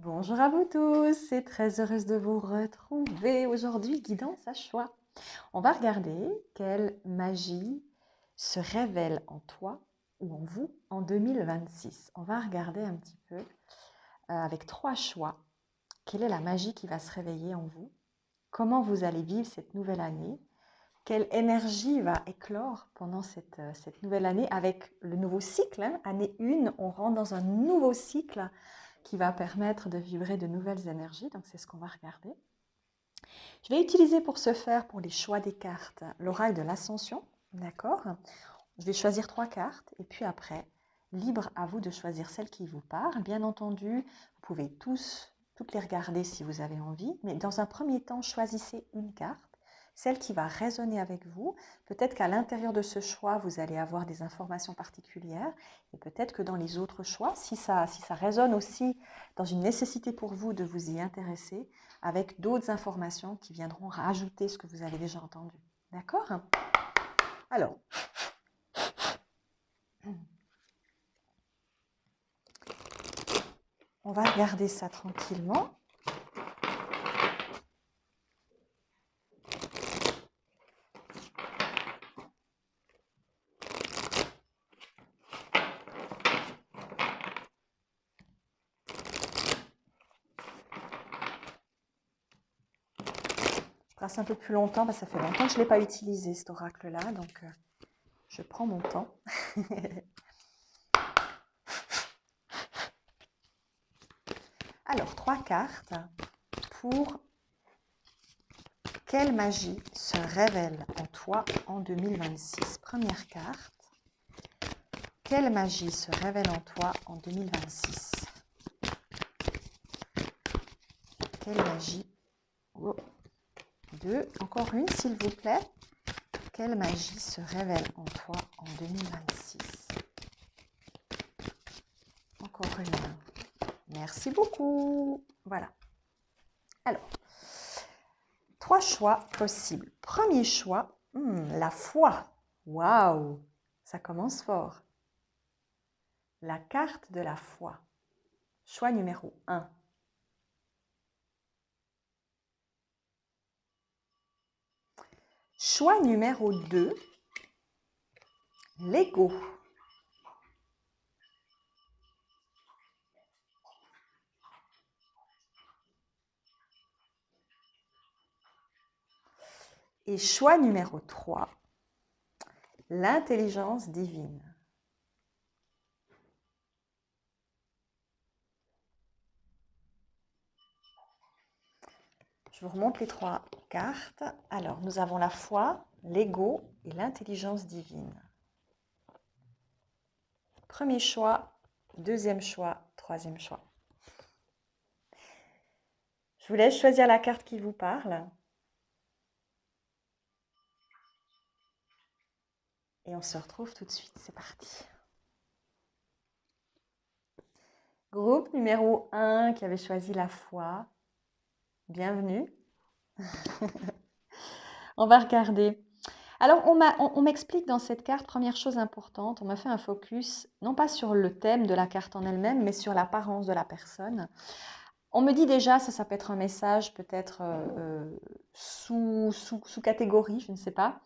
Bonjour à vous tous, c'est très heureuse de vous retrouver aujourd'hui, guidance à choix. On va regarder quelle magie se révèle en toi ou en vous en 2026. On va regarder un petit peu avec 3 choix, quelle est la magie qui va se réveiller en vous, comment vous allez vivre cette nouvelle année, quelle énergie va éclore pendant cette nouvelle année avec le nouveau cycle. Année 1, on rentre dans un nouveau cycle qui va permettre de vibrer de nouvelles énergies. Donc, c'est ce qu'on va regarder. Je vais utiliser pour ce faire, pour les choix des cartes, l'oracle de l'ascension. D'accord? Je vais choisir 3 cartes et puis après, libre à vous de choisir celle qui vous parle. Bien entendu, vous pouvez toutes les regarder si vous avez envie, mais dans un premier temps, choisissez une carte, celle qui va résonner avec vous. Peut-être qu'à l'intérieur de ce choix, vous allez avoir des informations particulières et peut-être que dans les autres choix, si ça résonne aussi dans une nécessité pour vous de vous y intéresser, avec d'autres informations qui viendront rajouter ce que vous avez déjà entendu. D'accord? Alors, on va regarder ça tranquillement. Je brasse un peu plus longtemps parce que ça fait longtemps que je ne l'ai pas utilisé cet oracle-là, donc je prends mon temps. Alors, 3 cartes pour quelle magie se révèle en toi en 2026. Première carte. Quelle magie se révèle en toi en 2026? Quelle magie? Oh. 2. Encore une, s'il vous plaît. Quelle magie se révèle en toi en 2026? Encore une. Merci beaucoup. Voilà. Alors, 3 choix possibles. Premier choix, la foi. Waouh, ça commence fort. La carte de la foi. Choix numéro 1. Choix numéro 2, l'ego. Et choix numéro 3, l'intelligence divine. Je vous remonte les 3 cartes. Alors, nous avons la foi, l'ego et l'intelligence divine. Premier choix, deuxième choix, troisième choix. Je vous laisse choisir la carte qui vous parle. Et on se retrouve tout de suite. C'est parti. Groupe numéro 1 qui avait choisi la foi. Bienvenue. On va regarder. Alors, on m'explique dans cette carte, première chose importante, on m'a fait un focus, non pas sur le thème de la carte en elle-même, mais sur l'apparence de la personne. On me dit déjà, ça peut être un message peut-être sous catégorie, je ne sais pas,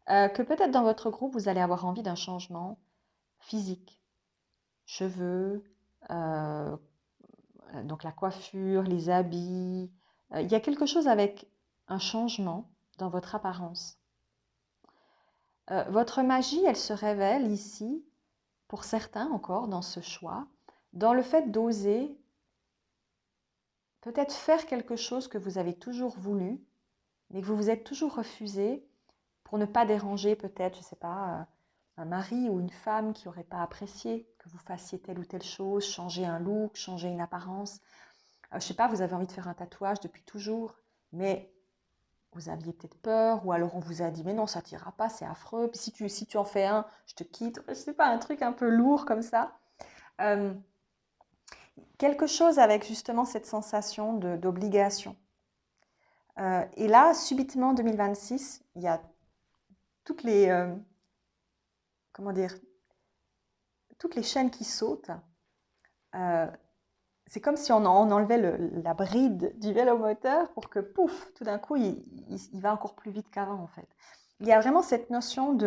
que peut-être dans votre groupe, vous allez avoir envie d'un changement physique, cheveux, donc la coiffure, les habits. Il y a quelque chose avec un changement dans votre apparence. Votre magie, elle se révèle ici, pour certains encore, dans ce choix, dans le fait d'oser peut-être faire quelque chose que vous avez toujours voulu, mais que vous vous êtes toujours refusé pour ne pas déranger peut-être, je ne sais pas, un mari ou une femme qui n'aurait pas apprécié que vous fassiez telle ou telle chose, changer un look, changer une apparence. Je ne sais pas, vous avez envie de faire un tatouage depuis toujours, mais vous aviez peut-être peur, ou alors on vous a dit mais non, ça t'ira pas, c'est affreux. Puis si tu en fais un, je te quitte. Je sais pas, un truc un peu lourd comme ça. Euh, Quelque chose avec justement cette sensation d'obligation. Et là, subitement, en 2026, il y a toutes les, comment dire, toutes les chaînes qui sautent. c'est comme si on enlevait la bride du vélomoteur pour que, pouf, tout d'un coup, il va encore plus vite qu'avant, en fait. Il y a vraiment cette notion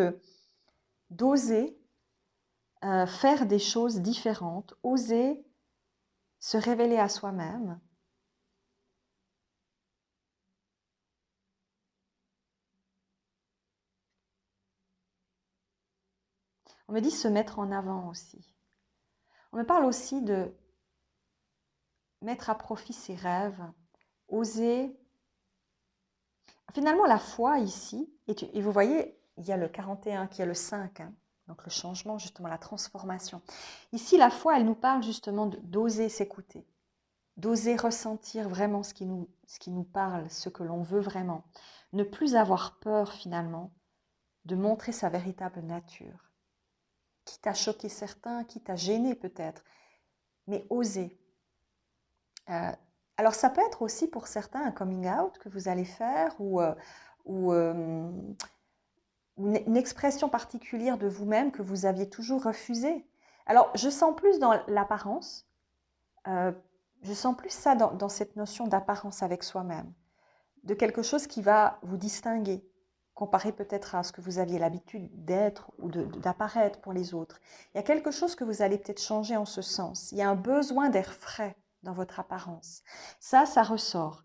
d'oser faire des choses différentes, oser se révéler à soi-même. On me dit se mettre en avant aussi. On me parle aussi de mettre à profit ses rêves, oser. Finalement, la foi ici, et vous voyez, il y a le 41 qui est le 5, hein, donc le changement, justement, la transformation. Ici, la foi, elle nous parle justement d'oser s'écouter, d'oser ressentir vraiment ce qui nous parle, ce que l'on veut vraiment. Ne plus avoir peur, finalement, de montrer sa véritable nature. Quitte à choquer certains, quitte à gêner peut-être, mais oser. Alors ça peut être aussi pour certains un coming out que vous allez faire ou une expression particulière de vous-même que vous aviez toujours refusée. Alors je sens plus dans l'apparence, je sens plus ça dans cette notion d'apparence avec soi-même, de quelque chose qui va vous distinguer, comparé peut-être à ce que vous aviez l'habitude d'être ou d'apparaître pour les autres. Il y a quelque chose que vous allez peut-être changer en ce sens. Il y a un besoin d'air frais dans votre apparence. Ça ressort.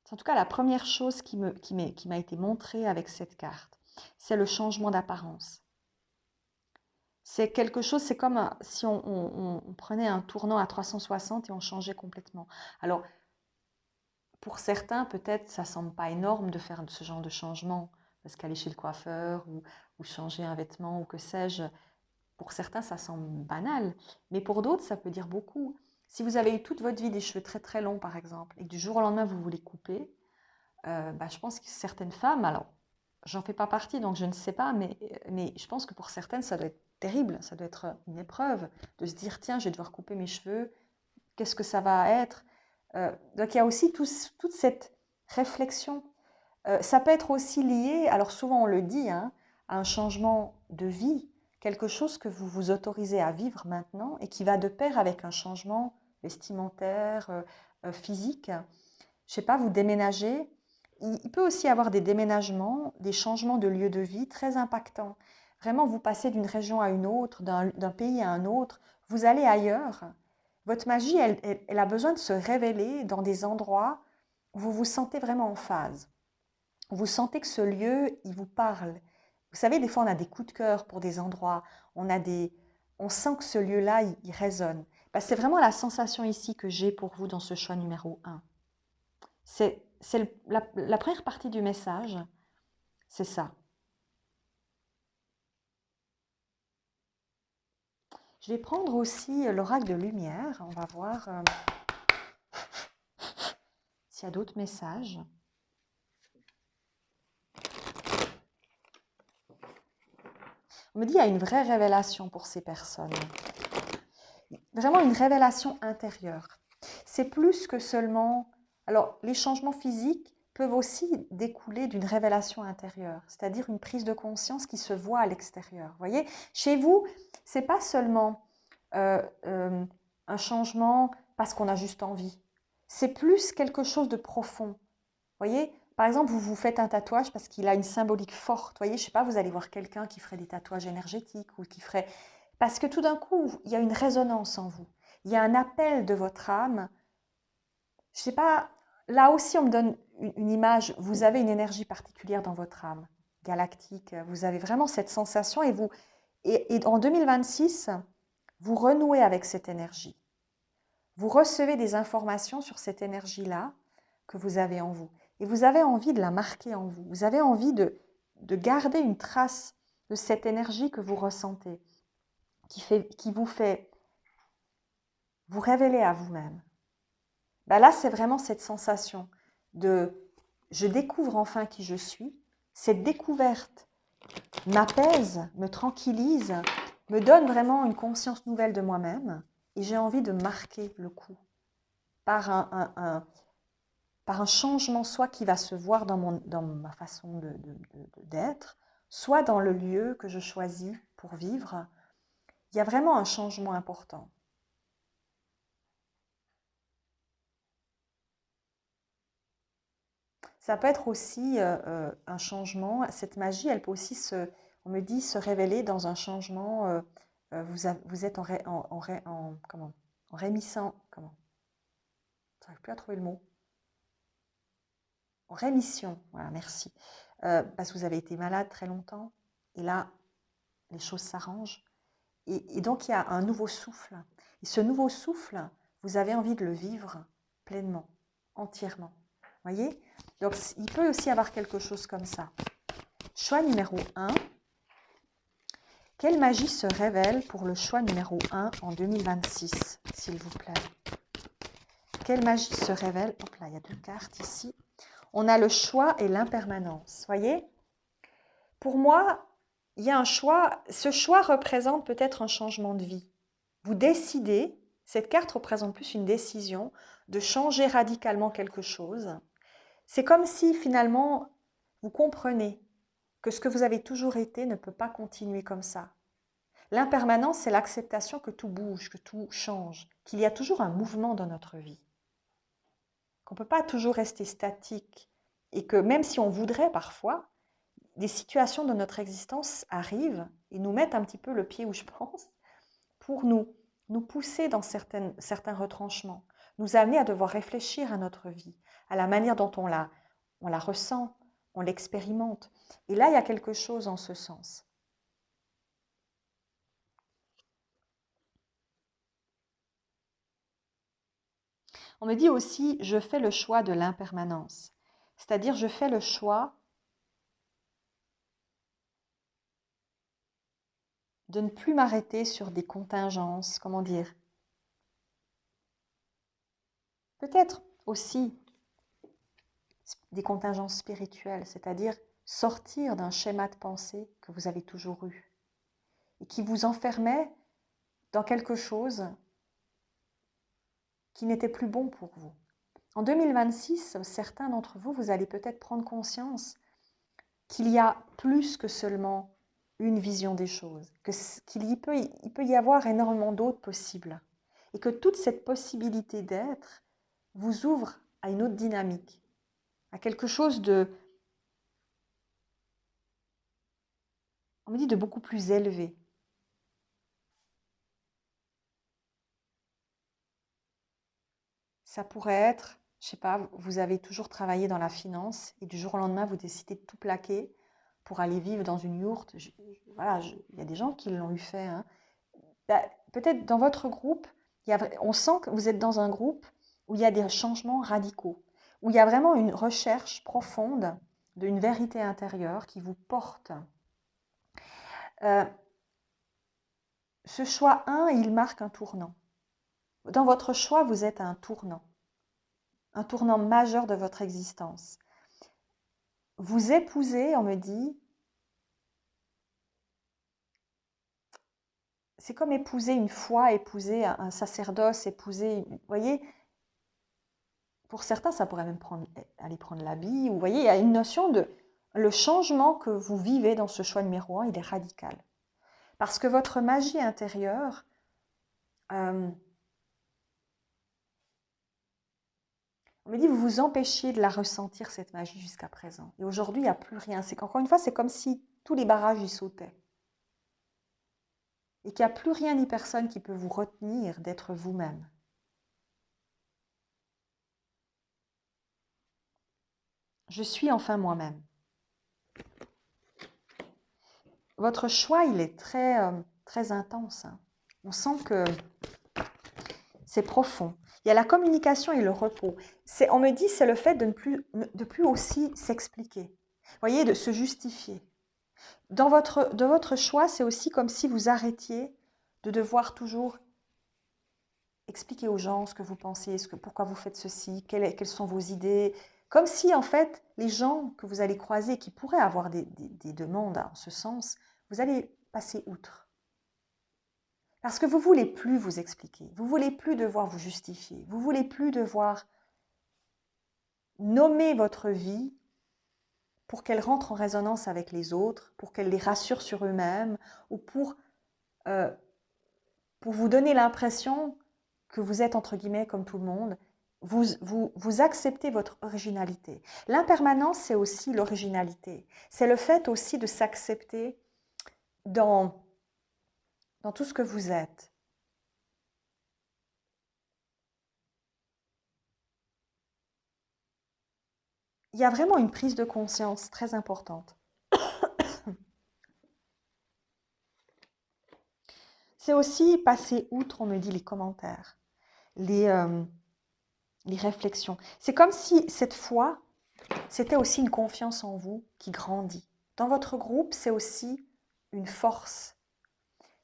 C'est en tout cas la première chose qui m'a été montrée avec cette carte. C'est le changement d'apparence. C'est quelque chose, c'est comme si on prenait un tournant à 360 et on changeait complètement. Alors, pour certains, peut-être, ça ne semble pas énorme de faire ce genre de changement, parce qu'aller chez le coiffeur ou changer un vêtement ou que sais-je, pour certains, ça semble banal. Mais pour d'autres, ça peut dire beaucoup. Si vous avez eu toute votre vie des cheveux très très longs, par exemple, et que du jour au lendemain, vous voulez couper, je pense que certaines femmes, alors, j'en fais pas partie, donc je ne sais pas, mais je pense que pour certaines, ça doit être terrible, ça doit être une épreuve de se dire, tiens, je vais devoir couper mes cheveux, qu'est-ce que ça va être? Donc il y a aussi toute cette réflexion. Ça peut être aussi lié, alors souvent on le dit, hein, à un changement de vie, quelque chose que vous vous autorisez à vivre maintenant et qui va de pair avec un changement vestimentaire, physique. Je ne sais pas, vous déménagez. Il peut aussi y avoir des déménagements, des changements de lieu de vie très impactants. Vraiment, vous passez d'une région à une autre, d'un pays à un autre, vous allez ailleurs. Votre magie, elle a besoin de se révéler dans des endroits où vous vous sentez vraiment en phase. Vous sentez que ce lieu, il vous parle. Vous savez, des fois, on a des coups de cœur pour des endroits. On sent que ce lieu-là, il résonne. C'est vraiment la sensation ici que j'ai pour vous dans ce choix numéro 1. C'est la première partie du message, c'est ça. Je vais prendre aussi l'oracle de lumière. On va voir s'il y a d'autres messages. On me dit qu'il y a une vraie révélation pour ces personnes. Vraiment une révélation intérieure. C'est plus que seulement... Alors, les changements physiques peuvent aussi découler d'une révélation intérieure, c'est-à-dire une prise de conscience qui se voit à l'extérieur. Vous voyez, chez vous, c'est pas seulement un changement parce qu'on a juste envie. C'est plus quelque chose de profond. Vous voyez, par exemple, vous vous faites un tatouage parce qu'il a une symbolique forte. Vous voyez, je sais pas, vous allez voir quelqu'un qui ferait des tatouages énergétiques ou qui ferait... Parce que tout d'un coup, il y a une résonance en vous. Il y a un appel de votre âme. Je sais pas, là aussi, on me donne une image. Vous avez une énergie particulière dans votre âme, galactique. Vous avez vraiment cette sensation et en 2026, vous renouez avec cette énergie. Vous recevez des informations sur cette énergie-là que vous avez en vous. Et vous avez envie de la marquer en vous. Vous avez envie de garder une trace de cette énergie que vous ressentez, qui vous fait vous révéler à vous-même. Là, c'est vraiment cette sensation de je découvre enfin qui je suis. Cette découverte m'apaise, me tranquillise, me donne vraiment une conscience nouvelle de moi-même et j'ai envie de marquer le coup par un changement soit qui va se voir dans ma façon d'être, soit dans le lieu que je choisis pour vivre. Il y a vraiment un changement important. Ça peut être aussi un changement. Cette magie, elle peut aussi on me dit, se révéler dans un changement. Vous êtes comment, en rémissant, comment, je n'arrive plus à trouver le mot. En rémission, voilà, merci. Parce que vous avez été malade très longtemps, et là, les choses s'arrangent. Et donc, il y a un nouveau souffle. Et ce nouveau souffle, vous avez envie de le vivre pleinement, entièrement. Voyez? Donc, il peut aussi y avoir quelque chose comme ça. Choix numéro 1. Quelle magie se révèle pour le choix numéro 1 en 2026, s'il vous plaît? Quelle magie se révèle? Hop là, il y a 2 cartes ici. On a le choix et l'impermanence. Voyez? Pour moi, il y a un choix. Ce choix représente peut-être un changement de vie. Vous décidez, cette carte représente plus une décision de changer radicalement quelque chose. C'est comme si finalement, vous comprenez que ce que vous avez toujours été ne peut pas continuer comme ça. L'impermanence, c'est l'acceptation que tout bouge, que tout change, qu'il y a toujours un mouvement dans notre vie, qu'on ne peut pas toujours rester statique et que même si on voudrait parfois, des situations de notre existence arrivent et nous mettent un petit peu le pied où je pense pour nous pousser dans certains retranchements, nous amener à devoir réfléchir à notre vie, à la manière dont on la ressent, on l'expérimente. Et là, il y a quelque chose en ce sens. On me dit aussi, je fais le choix de l'impermanence. C'est-à-dire, je fais le choix de ne plus m'arrêter sur des contingences, comment dire. Peut-être aussi des contingences spirituelles, c'est-à-dire sortir d'un schéma de pensée que vous avez toujours eu et qui vous enfermait dans quelque chose qui n'était plus bon pour vous. En 2026, certains d'entre vous, vous allez peut-être prendre conscience qu'il y a plus que seulement une vision des choses, qu'il peut y avoir énormément d'autres possibles, et que toute cette possibilité d'être vous ouvre à une autre dynamique, à quelque chose on me dit, de beaucoup plus élevé. Ça pourrait être, je ne sais pas, vous avez toujours travaillé dans la finance et du jour au lendemain, vous décidez de tout plaquer pour aller vivre dans une yourte. Voilà, il y a des gens qui l'ont eu fait. Hein. Bah, peut-être dans votre groupe, on sent que vous êtes dans un groupe où il y a des changements radicaux, où il y a vraiment une recherche profonde d'une vérité intérieure qui vous porte. Ce choix 1, il marque un tournant. Dans votre choix, vous êtes à un tournant majeur de votre existence. Vous épousez, on me dit, c'est comme épouser une foi, épouser un sacerdoce, épouser, vous voyez, pour certains, ça pourrait même aller prendre l'habit. Vous voyez, il y a une notion de le changement que vous vivez dans ce choix numéro 1, il est radical. Parce que votre magie intérieure, on me dit, vous vous empêchiez de la ressentir, cette magie, jusqu'à présent. Et aujourd'hui, il n'y a plus rien. C'est qu'encore une fois, c'est comme si tous les barrages y sautaient. Et qu'il n'y a plus rien ni personne qui peut vous retenir d'être vous-même. Je suis enfin moi-même. Votre choix, il est très intense. Hein. On sent que c'est profond. Il y a la communication et le repos. On me dit, c'est le fait de plus aussi s'expliquer. Vous voyez, de se justifier. De votre choix, c'est aussi comme si vous arrêtiez de devoir toujours expliquer aux gens ce que vous pensez, pourquoi vous faites ceci, quelles sont vos idées. Comme si, en fait, les gens que vous allez croiser, qui pourraient avoir des demandes en ce sens, vous allez passer outre. Parce que vous ne voulez plus vous expliquer, vous ne voulez plus devoir vous justifier, vous ne voulez plus devoir nommer votre vie pour qu'elle rentre en résonance avec les autres, pour qu'elle les rassure sur eux-mêmes, ou pour vous donner l'impression que vous êtes, entre guillemets, comme tout le monde. vous acceptez votre originalité. L'impermanence, c'est aussi l'originalité. C'est le fait aussi de s'accepter dans tout ce que vous êtes. Il y a vraiment une prise de conscience très importante. C'est aussi passer outre, on me dit, les commentaires, les réflexions. C'est comme si cette fois, c'était aussi une confiance en vous qui grandit. Dans votre groupe, c'est aussi une force.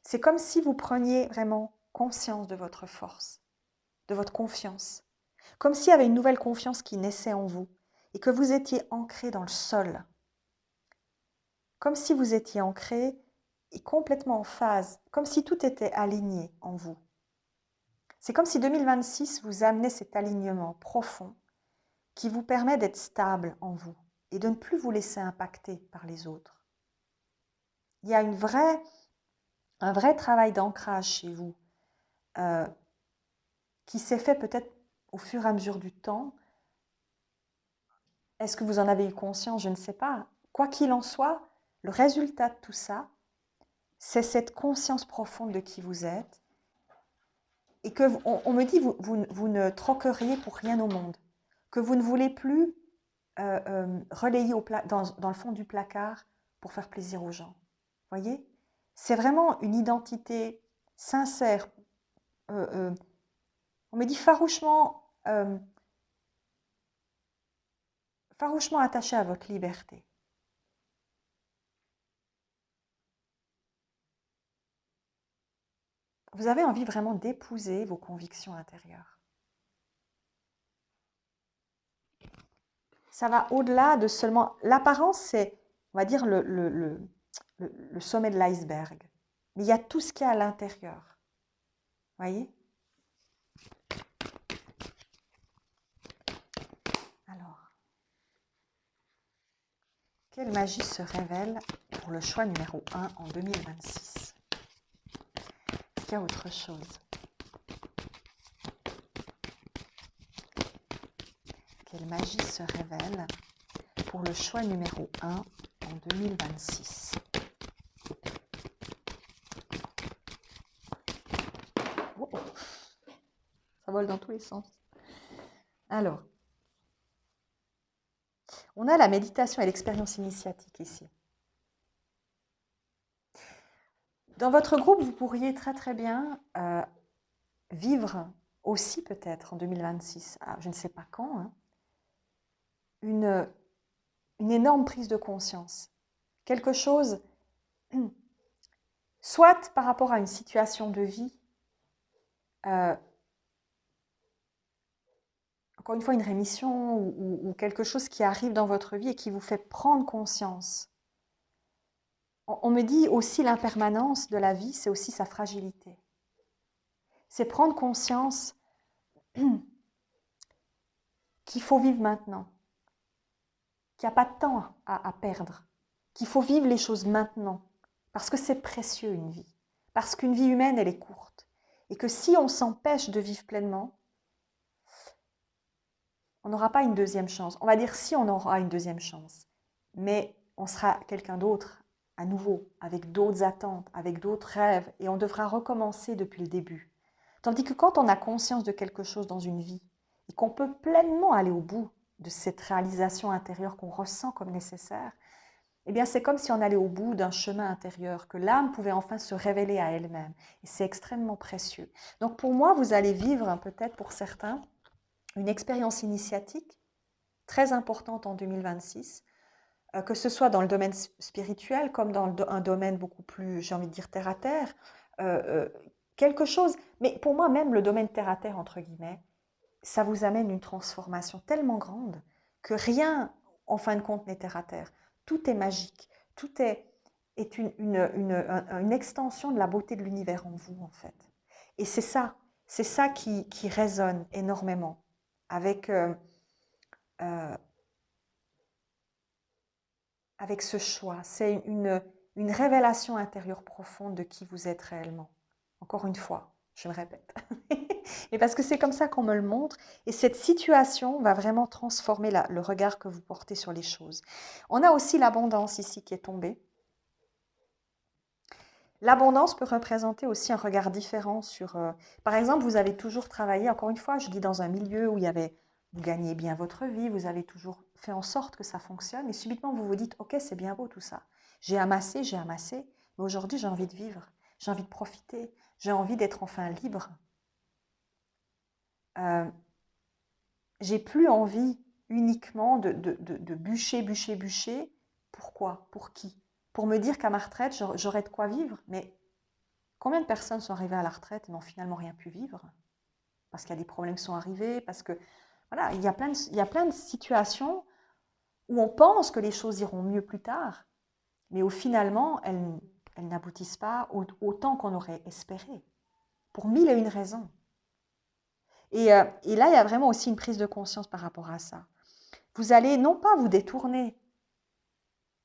C'est comme si vous preniez vraiment conscience de votre force, de votre confiance. Comme s'il y avait une nouvelle confiance qui naissait en vous et que vous étiez ancré dans le sol. Comme si vous étiez ancré et complètement en phase, comme si tout était aligné en vous. C'est comme si 2026 vous amenait cet alignement profond qui vous permet d'être stable en vous et de ne plus vous laisser impacter par les autres. Il y a un vrai travail d'ancrage chez vous qui s'est fait peut-être au fur et à mesure du temps. Est-ce que vous en avez eu conscience? Je ne sais pas. Quoi qu'il en soit, le résultat de tout ça, c'est cette conscience profonde de qui vous êtes et que on me dit vous ne troqueriez pour rien au monde, que vous ne voulez plus relayer dans le fond du placard pour faire plaisir aux gens. Voyez? C'est vraiment une identité sincère. On me dit farouchement attachée à votre liberté. Vous avez envie vraiment d'épouser vos convictions intérieures. Ça va au-delà de seulement... L'apparence, c'est, on va dire, le sommet de l'iceberg. Mais il y a tout ce qu'il y a à l'intérieur. Voyez? Alors, quelle magie se révèle pour le choix numéro 1 en 2026? Est-ce qu'il y a autre chose? Quelle magie se révèle pour le choix numéro 1 en 2026? Oh, ça vole dans tous les sens. Alors, on a la méditation et l'expérience initiatique ici. Dans votre groupe, vous pourriez très très bien vivre aussi peut-être en 2026, je ne sais pas quand, hein, une énorme prise de conscience. Quelque chose, soit par rapport à une situation de vie, encore une fois une rémission ou quelque chose qui arrive dans votre vie et qui vous fait prendre conscience. On me dit aussi l'impermanence de la vie, c'est aussi sa fragilité. C'est prendre conscience qu'il faut vivre maintenant, qu'il n'y a pas de temps à perdre, qu'il faut vivre les choses maintenant, parce que c'est précieux une vie, parce qu'une vie humaine, elle est courte, et que si on s'empêche de vivre pleinement, on n'aura pas une deuxième chance. On va dire si on aura une deuxième chance, mais on sera quelqu'un d'autre à nouveau, avec d'autres attentes, avec d'autres rêves, et on devra recommencer depuis le début. Tandis que quand on a conscience de quelque chose dans une vie, et qu'on peut pleinement aller au bout de cette réalisation intérieure qu'on ressent comme nécessaire, eh bien c'est comme si on allait au bout d'un chemin intérieur, que l'âme pouvait enfin se révéler à elle-même. Et c'est extrêmement précieux. Donc pour moi, vous allez vivre, peut-être pour certains, une expérience initiatique très importante en 2026, que ce soit dans le domaine spirituel comme dans un domaine beaucoup plus, j'ai envie de dire, terre à terre, quelque chose, mais pour moi même le domaine terre à terre, entre guillemets, ça vous amène une transformation tellement grande que rien, en fin de compte, n'est terre à terre. Tout est magique, tout est une extension de la beauté de l'univers en vous, en fait. Et c'est ça qui résonne énormément avec ce choix. C'est une révélation intérieure profonde de qui vous êtes réellement. Encore une fois, je me répète. mais parce que c'est comme ça qu'on me le montre. Et cette situation va vraiment transformer le regard que vous portez sur les choses. On a aussi l'abondance ici qui est tombée. L'abondance peut représenter aussi un regard différent sur... par exemple, vous avez toujours travaillé, encore une fois, je dis dans un milieu où vous gagnez bien votre vie, vous avez toujours fait en sorte que ça fonctionne, et subitement vous vous dites, ok, c'est bien beau tout ça. J'ai amassé, mais aujourd'hui j'ai envie de vivre, j'ai envie de profiter, j'ai envie d'être enfin libre. Euh, j'ai plus envie uniquement de bûcher, bûcher, bûcher. Pourquoi? Pour qui? Pour me dire qu'à ma retraite, j'aurai de quoi vivre, mais combien de personnes sont arrivées à la retraite et n'ont finalement rien pu vivre? Parce qu'il y a des problèmes qui sont arrivés, parce que voilà, il y a plein de situations où on pense que les choses iront mieux plus tard, mais où finalement elles n'aboutissent pas autant qu'on aurait espéré, pour mille et une raisons. Et là, il y a vraiment aussi une prise de conscience par rapport à ça. Vous allez non pas vous détourner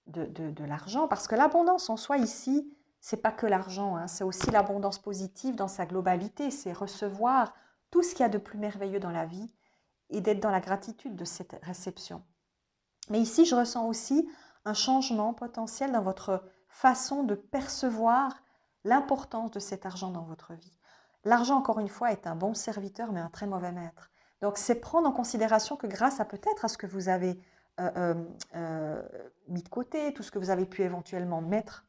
de l'argent, parce que l'abondance en soi ici, c'est pas que l'argent, hein, c'est aussi l'abondance positive dans sa globalité, c'est recevoir tout ce qu'il y a de plus merveilleux dans la vie et d'être dans la gratitude de cette réception. Mais ici, je ressens aussi un changement potentiel dans votre façon de percevoir l'importance de cet argent dans votre vie. L'argent, encore une fois, est un bon serviteur, mais un très mauvais maître. Donc, c'est prendre en considération que grâce à peut-être à ce que vous avez euh, euh, euh, mis de côté, tout ce que vous avez pu éventuellement mettre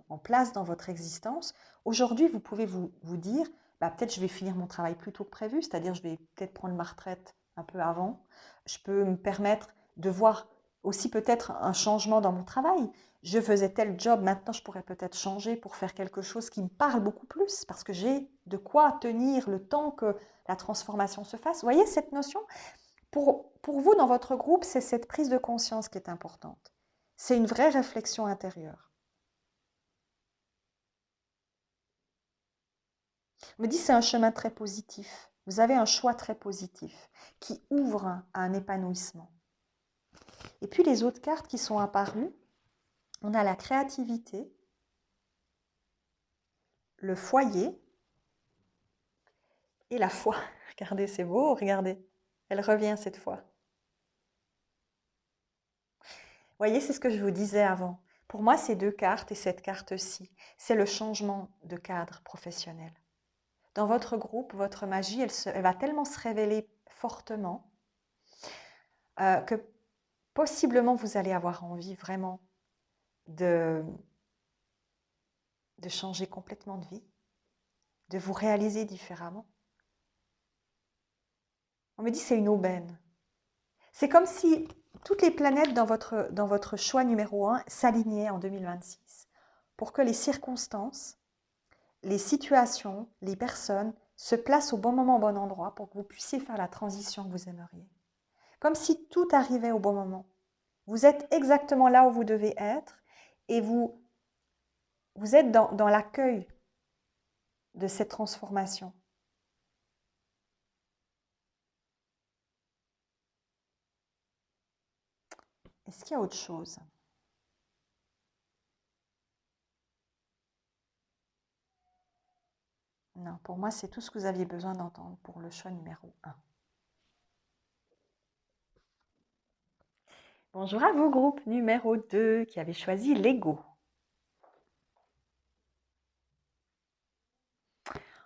en place dans votre existence, aujourd'hui, vous pouvez vous dire, bah, peut-être je vais finir mon travail plus tôt que prévu, c'est-à-dire je vais peut-être prendre ma retraite un peu avant. Je peux me permettre de voir aussi peut-être un changement dans mon travail. Je faisais tel job, maintenant je pourrais peut-être changer pour faire quelque chose qui me parle beaucoup plus, parce que j'ai de quoi tenir le temps que la transformation se fasse. Vous voyez cette notion? Pour vous, dans votre groupe, c'est cette prise de conscience qui est importante. C'est une vraie réflexion intérieure. On me dit c'est un chemin très positif. Vous avez un choix très positif qui ouvre à un épanouissement. Et puis les autres cartes qui sont apparues, on a la créativité, le foyer et la foi. Regardez, c'est beau, regardez. Elle revient cette fois. Vous voyez, c'est ce que je vous disais avant. Pour moi, ces deux cartes et cette carte-ci, c'est le changement de cadre professionnel. Dans votre groupe, votre magie, elle va tellement se révéler fortement que possiblement vous allez avoir envie vraiment de, de changer complètement de vie, de vous réaliser différemment. On me dit c'est une aubaine. C'est comme si toutes les planètes dans votre choix numéro 1 s'alignaient en 2026 pour que les circonstances, les situations, les personnes se placent au bon moment, au bon endroit pour que vous puissiez faire la transition que vous aimeriez. Comme si tout arrivait au bon moment. Vous êtes exactement là où vous devez être et vous êtes dans l'accueil de cette transformation. Est-ce qu'il y a autre chose? Non, pour moi, c'est tout ce que vous aviez besoin d'entendre pour le choix numéro 1. Bonjour à vous, groupe numéro 2, qui avez choisi l'ego.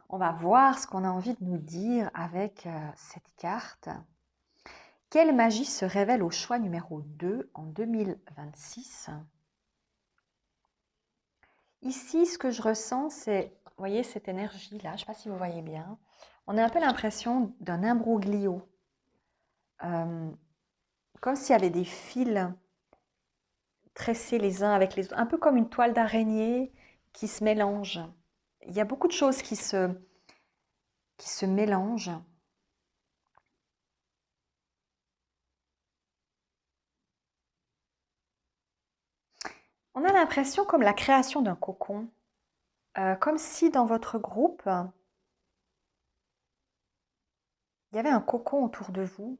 On va voir ce qu'on a envie de nous dire avec cette carte. Quelle magie se révèle au choix numéro 2 en 2026? Ici, ce que je ressens, c'est, vous voyez, cette énergie-là, je ne sais pas si vous voyez bien, on a un peu l'impression d'un imbroglio, comme s'il y avait des fils tressés les uns avec les autres, un peu comme une toile d'araignée qui se mélange. Il y a beaucoup de choses qui se mélangent. On a l'impression comme la création d'un cocon, comme si dans votre groupe, il y avait un cocon autour de vous.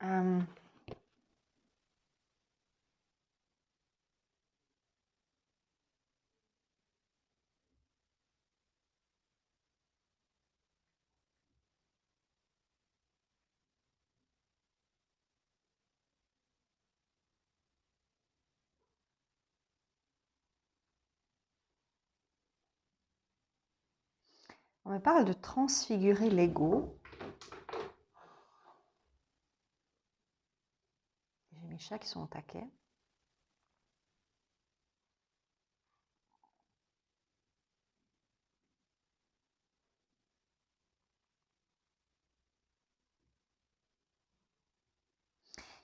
Euh, On me parle de transfigurer l'ego. J'ai mes chats qui sont au taquet.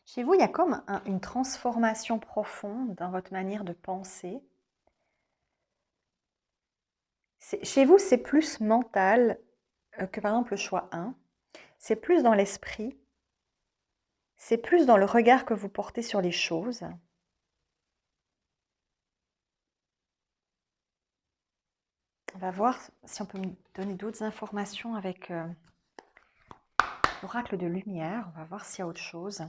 Chez vous, il y a comme une transformation profonde dans votre manière de penser. Chez vous, c'est plus mental que par exemple le choix 1. C'est plus dans l'esprit. C'est plus dans le regard que vous portez sur les choses. On va voir si on peut me donner d'autres informations avec l'oracle de lumière. On va voir s'il y a autre chose.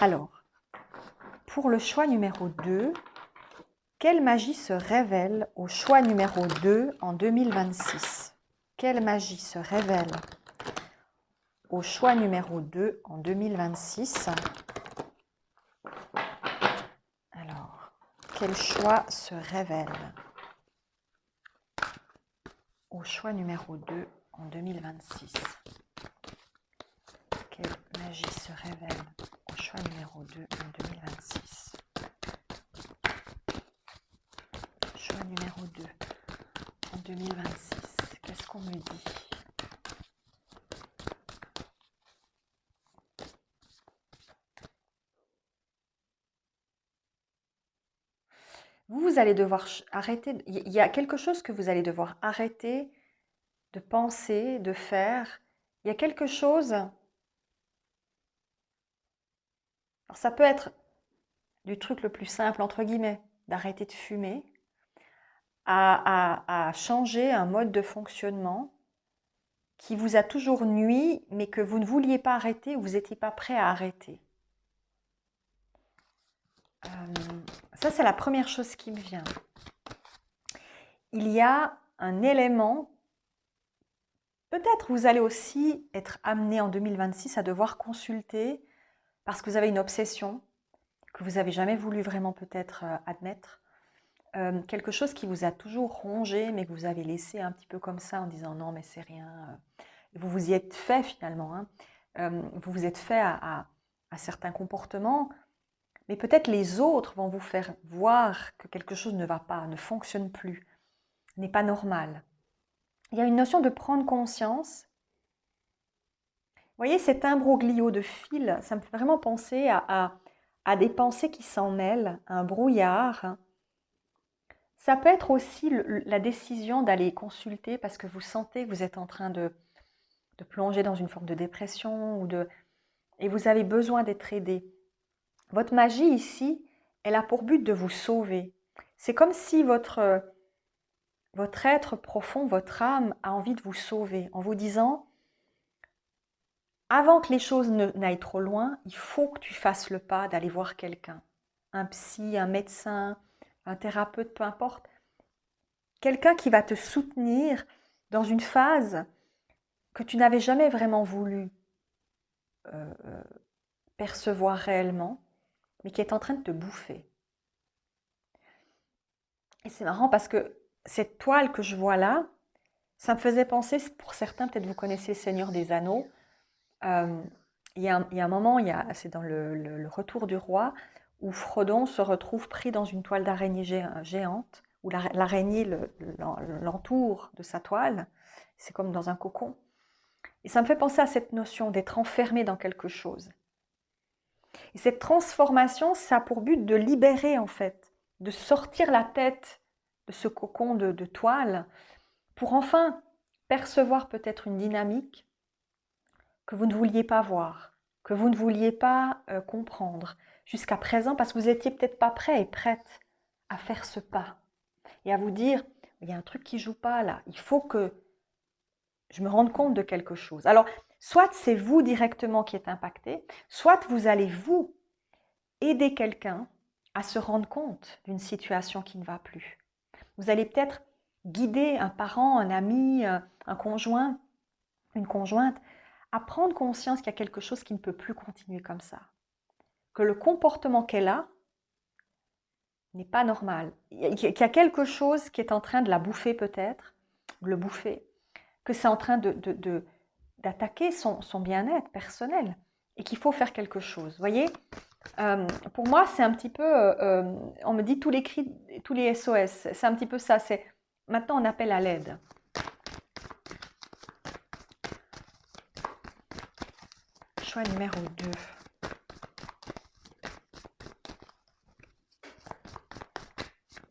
Alors, pour le choix numéro 2, quelle magie se révèle au choix numéro 2 en 2026? Quelle magie se révèle au choix numéro 2 en 2026? Alors, quel choix se révèle au choix numéro 2 en 2026? Quelle magie se révèle au choix numéro 2 en 2026? Choix numéro 2 en 2026. Qu'est-ce qu'on me dit? Vous allez devoir arrêter. Il y a quelque chose que vous allez devoir arrêter de penser, de faire. Il y a quelque chose. Alors ça peut être du truc le plus simple, entre guillemets, d'arrêter de fumer, à changer un mode de fonctionnement qui vous a toujours nui, mais que vous ne vouliez pas arrêter ou vous n'étiez pas prêt à arrêter. Ça, c'est la première chose qui me vient. Il y a un élément, peut-être vous allez aussi être amené en 2026 à devoir consulter parce que vous avez une obsession que vous n'avez jamais voulu vraiment peut-être admettre. Quelque chose qui vous a toujours rongé, mais que vous avez laissé un petit peu comme ça en disant non, mais c'est rien. Vous vous y êtes fait finalement. Vous vous êtes fait à certains comportements, mais peut-être les autres vont vous faire voir que quelque chose ne va pas, ne fonctionne plus, n'est pas normal. Il y a une notion de prendre conscience. Vous voyez, cet imbroglio de fil, ça me fait vraiment penser à des pensées qui s'en mêlent, à un brouillard. Ça peut être aussi la décision d'aller consulter parce que vous sentez que vous êtes en train de plonger dans une forme de dépression et vous avez besoin d'être aidé. Votre magie ici, elle a pour but de vous sauver. C'est comme si votre être profond, votre âme a envie de vous sauver en vous disant avant que les choses n'aillent trop loin, il faut que tu fasses le pas d'aller voir quelqu'un. Un psy, un médecin, un thérapeute, peu importe. Quelqu'un qui va te soutenir dans une phase que tu n'avais jamais vraiment voulu percevoir réellement, mais qui est en train de te bouffer. Et c'est marrant parce que cette toile que je vois là, ça me faisait penser, pour certains, peut-être vous connaissez Seigneur des Anneaux, il y a un moment, c'est dans le Retour du Roi, où Frodon se retrouve pris dans une toile d'araignée géante, où l'araignée l'entoure de sa toile, c'est comme dans un cocon. Et ça me fait penser à cette notion d'être enfermé dans quelque chose. Et cette transformation, ça a pour but de libérer en fait, de sortir la tête de ce cocon de toile, pour enfin percevoir peut-être une dynamique que vous ne vouliez pas voir, que vous ne vouliez pas comprendre jusqu'à présent parce que vous n'étiez peut-être pas prêt et prête à faire ce pas et à vous dire, il y a un truc qui ne joue pas là, il faut que je me rende compte de quelque chose. Alors, soit c'est vous directement qui êtes impacté, soit vous allez vous aider quelqu'un à se rendre compte d'une situation qui ne va plus. Vous allez peut-être guider un parent, un ami, un conjoint, une conjointe à prendre conscience qu'il y a quelque chose qui ne peut plus continuer comme ça. Que le comportement qu'elle a n'est pas normal. Il y a quelque chose qui est en train de la bouffer peut-être le bouffer, que c'est en train d'attaquer son bien-être personnel et qu'il faut faire quelque chose. Vous voyez, pour moi, c'est un petit peu, on me dit tous les cris, tous les SOS, c'est un petit peu ça, c'est maintenant on appelle à l'aide. Choix numéro 2.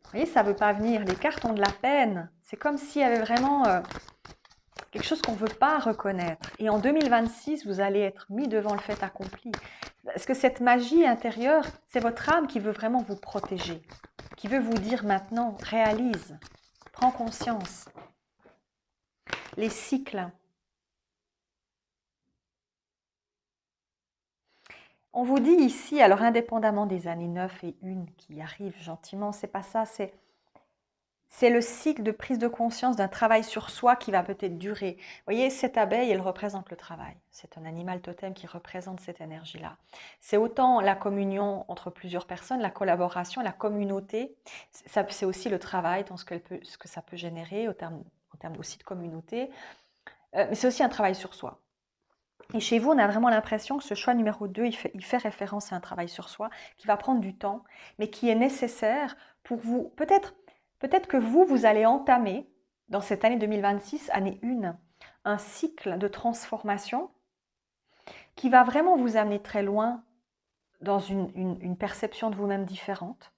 Vous voyez, ça ne veut pas venir, les cartes ont de la peine. C'est comme s'il y avait vraiment quelque chose qu'on ne veut pas reconnaître. Et en 2026, vous allez être mis devant le fait accompli. Parce que cette magie intérieure, c'est votre âme qui veut vraiment vous protéger, qui veut vous dire maintenant, réalise, prends conscience. Les cycles. On vous dit ici, alors indépendamment des années 9 et 1 qui arrivent gentiment, c'est pas ça, c'est le cycle de prise de conscience d'un travail sur soi qui va peut-être durer. Vous voyez, cette abeille, elle représente le travail. C'est un animal totem qui représente cette énergie-là. C'est autant la communion entre plusieurs personnes, la collaboration, la communauté. C'est aussi le travail dans ce que ça peut générer en termes aussi de communauté. Mais c'est aussi un travail sur soi. Et chez vous, on a vraiment l'impression que ce choix numéro 2, il fait référence à un travail sur soi qui va prendre du temps, mais qui est nécessaire pour vous. Peut-être que vous allez entamer, dans cette année 2026, année 1, un cycle de transformation qui va vraiment vous amener très loin dans une perception de vous-même différente,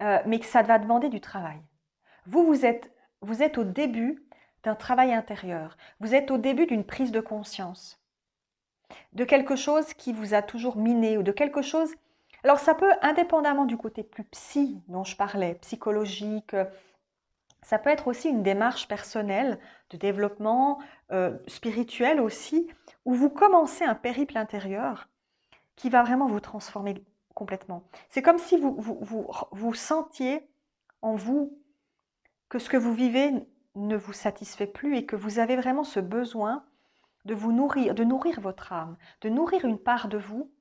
mais que ça va demander du travail. Vous êtes au début d'un travail intérieur, vous êtes au début d'une prise de conscience, de quelque chose qui vous a toujours miné, ou de quelque chose... Alors ça peut, indépendamment du côté plus psy dont je parlais, psychologique, ça peut être aussi une démarche personnelle, de développement spirituel aussi, où vous commencez un périple intérieur qui va vraiment vous transformer complètement. C'est comme si vous sentiez en vous que ce que vous vivez ne vous satisfait plus et que vous avez vraiment ce besoin de vous nourrir, de nourrir votre âme, de nourrir une part de vous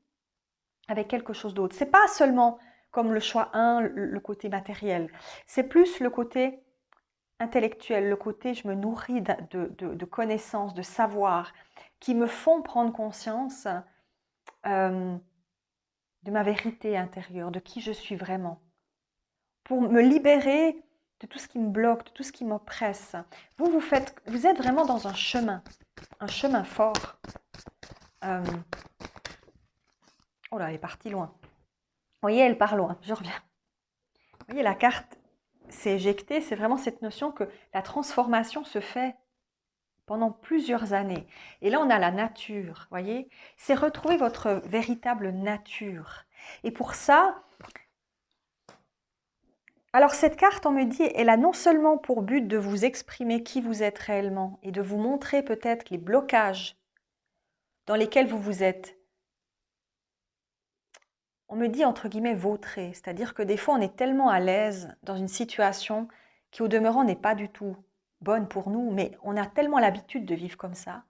avec quelque chose d'autre. C'est pas seulement comme le choix 1, le côté matériel, c'est plus le côté intellectuel, le côté je me nourris de connaissances, de savoirs qui me font prendre conscience de ma vérité intérieure, de qui je suis vraiment, pour me libérer de tout ce qui me bloque, de tout ce qui m'oppresse. Vous êtes vraiment dans un chemin fort. Oh là, elle est partie loin. Vous voyez, elle part loin, je reviens. Vous voyez, la carte s'est éjectée, c'est vraiment cette notion que la transformation se fait pendant plusieurs années. Et là, on a la nature, vous voyez. C'est retrouver votre véritable nature. Et pour ça, alors cette carte, on me dit, elle a non seulement pour but de vous exprimer qui vous êtes réellement et de vous montrer peut-être les blocages dans lesquels vous vous êtes, on me dit entre guillemets vautré, c'est-à-dire que des fois on est tellement à l'aise dans une situation qui au demeurant n'est pas du tout bonne pour nous, mais on a tellement l'habitude de vivre comme ça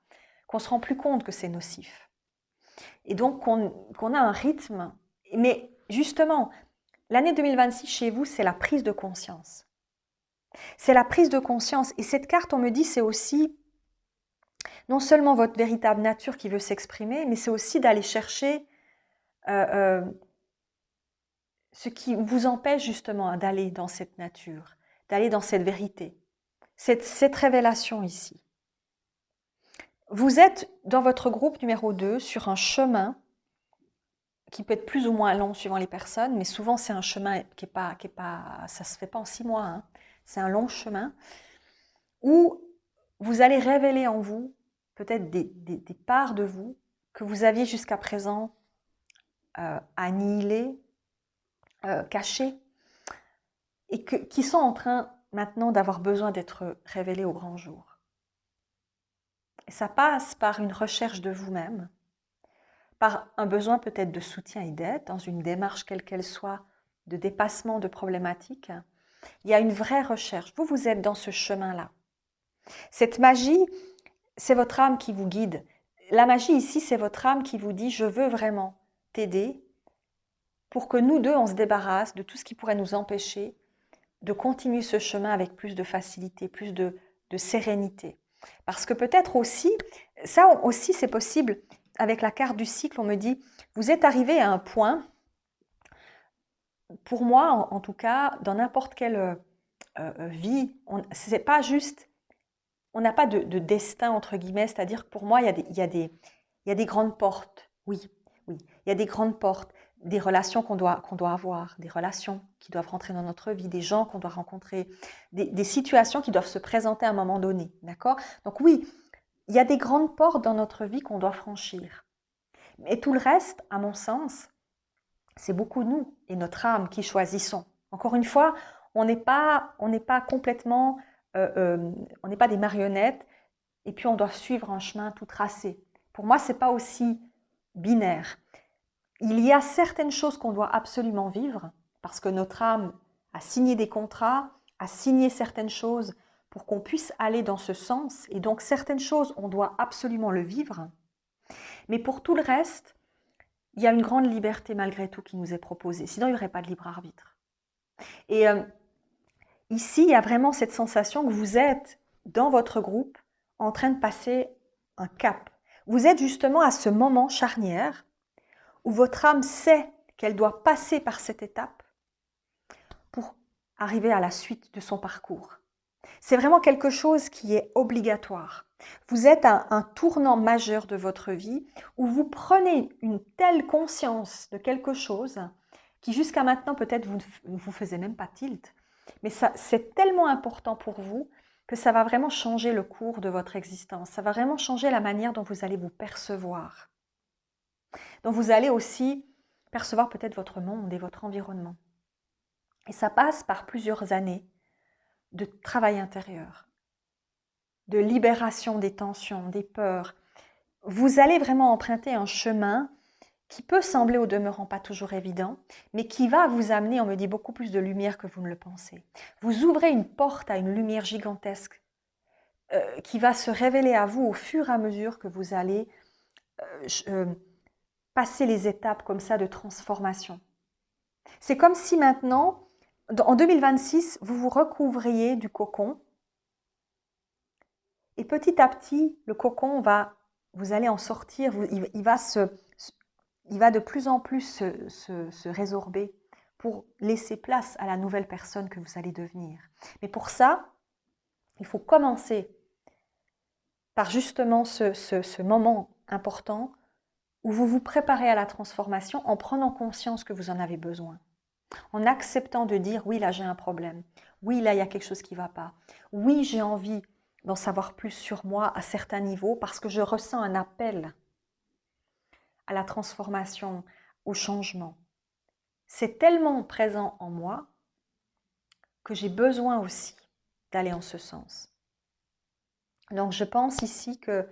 qu'on ne se rend plus compte que c'est nocif. Et donc qu'on a un rythme, mais justement, l'année 2026 chez vous, c'est la prise de conscience. C'est la prise de conscience. Et cette carte, on me dit, c'est aussi non seulement votre véritable nature qui veut s'exprimer, mais c'est aussi d'aller chercher ce qui vous empêche justement d'aller dans cette nature, d'aller dans cette vérité, cette révélation ici. Vous êtes dans votre groupe numéro 2 sur un chemin qui peut être plus ou moins long suivant les personnes, mais souvent c'est un chemin qui est pas, ça se fait pas en 6 mois, hein. C'est un long chemin où vous allez révéler en vous peut-être des parts de vous que vous aviez jusqu'à présent annihilées, cachées, et qui sont en train maintenant d'avoir besoin d'être révélées au grand jour. Et ça passe par une recherche de vous-même, par un besoin peut-être de soutien et d'aide, dans une démarche quelle qu'elle soit, de dépassement de problématiques. Il y a une vraie recherche. Vous êtes dans ce chemin-là. Cette magie, c'est votre âme qui vous guide. La magie ici, c'est votre âme qui vous dit « je veux vraiment t'aider pour que nous deux, on se débarrasse de tout ce qui pourrait nous empêcher de continuer ce chemin avec plus de facilité, plus de de sérénité. Parce que peut-être aussi, ça aussi c'est possible, avec la carte du cycle, on me dit, vous êtes arrivé à un point, pour moi en tout cas, dans n'importe quelle vie, c'est pas juste, on n'a pas de destin entre guillemets, c'est-à-dire que pour moi, il y a des grandes portes, oui, oui, il y a des grandes portes, des relations qu'on doit avoir, des relations qui doivent rentrer dans notre vie, des gens qu'on doit rencontrer, des situations qui doivent se présenter à un moment donné, d'accord? Donc oui, il y a des grandes portes dans notre vie qu'on doit franchir. Et tout le reste, à mon sens, c'est beaucoup nous et notre âme qui choisissons. Encore une fois, on n'est pas complètement, on n'est pas des marionnettes et puis on doit suivre un chemin tout tracé. Pour moi, c'est pas aussi binaire. Il y a certaines choses qu'on doit absolument vivre parce que notre âme a signé des contrats, a signé certaines choses pour qu'on puisse aller dans ce sens. Et donc, certaines choses, on doit absolument le vivre. Mais pour tout le reste, il y a une grande liberté malgré tout qui nous est proposée. Sinon, il n'y aurait pas de libre arbitre. Et ici, il y a vraiment cette sensation que vous êtes, dans votre groupe, en train de passer un cap. Vous êtes justement à ce moment charnière où votre âme sait qu'elle doit passer par cette étape pour arriver à la suite de son parcours. C'est vraiment quelque chose qui est obligatoire. Vous êtes à un tournant majeur de votre vie où vous prenez une telle conscience de quelque chose qui jusqu'à maintenant peut-être vous ne vous faisait même pas tilt. Mais c'est tellement important pour vous que ça va vraiment changer le cours de votre existence. Ça va vraiment changer la manière dont vous allez vous percevoir. Dont vous allez aussi percevoir peut-être votre monde et votre environnement. Et ça passe par plusieurs années de travail intérieur, de libération des tensions, des peurs. Vous allez vraiment emprunter un chemin qui peut sembler au demeurant pas toujours évident, mais qui va vous amener, on me dit, beaucoup plus de lumière que vous ne le pensez. Vous ouvrez une porte à une lumière gigantesque qui va se révéler à vous au fur et à mesure que vous allez passer les étapes comme ça de transformation. C'est comme si maintenant, en 2026, vous vous recouvriez du cocon et petit à petit, le cocon vous allez en sortir, il va de plus en plus se résorber pour laisser place à la nouvelle personne que vous allez devenir. Mais pour ça, il faut commencer par justement ce moment important où vous vous préparez à la transformation en prenant conscience que vous en avez besoin. En acceptant de dire, oui, là j'ai un problème. Oui, là il y a quelque chose qui ne va pas. Oui, j'ai envie d'en savoir plus sur moi à certains niveaux parce que je ressens un appel à la transformation, au changement. C'est tellement présent en moi que j'ai besoin aussi d'aller en ce sens. Donc je pense ici que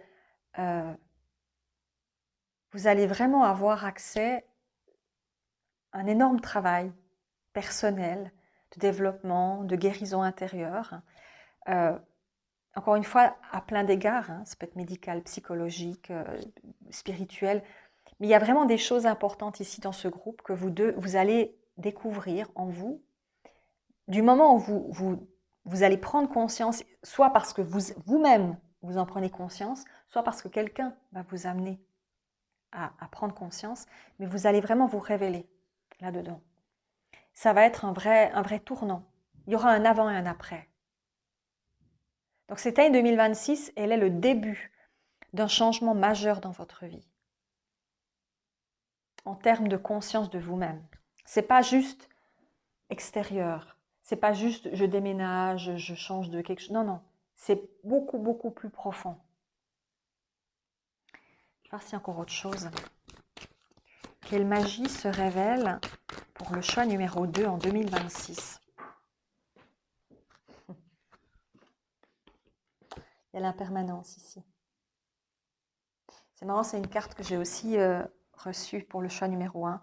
vous allez vraiment avoir accès à un énorme travail personnel, de développement, de guérison intérieure. Encore une fois, à plein d'égards, ça peut être médical, psychologique, spirituel, mais il y a vraiment des choses importantes ici dans ce groupe que vous allez découvrir en vous, du moment où vous allez prendre conscience, soit parce que vous-même vous en prenez conscience, soit parce que quelqu'un va vous amener à prendre conscience, mais vous allez vraiment vous révéler là-dedans. Ça va être un vrai tournant. Il y aura un avant et un après. Donc cette année 2026, elle est le début d'un changement majeur dans votre vie. En termes de conscience de vous-même. Ce n'est pas juste extérieur. Ce n'est pas juste je déménage, je change de quelque chose. Non, non. C'est beaucoup, beaucoup plus profond. Je vais voir s'il y a encore autre chose. Quelle magie se révèle pour le choix numéro 2 en 2026? Il y a l'impermanence ici. C'est marrant, c'est une carte que j'ai aussi reçue pour le choix numéro 1.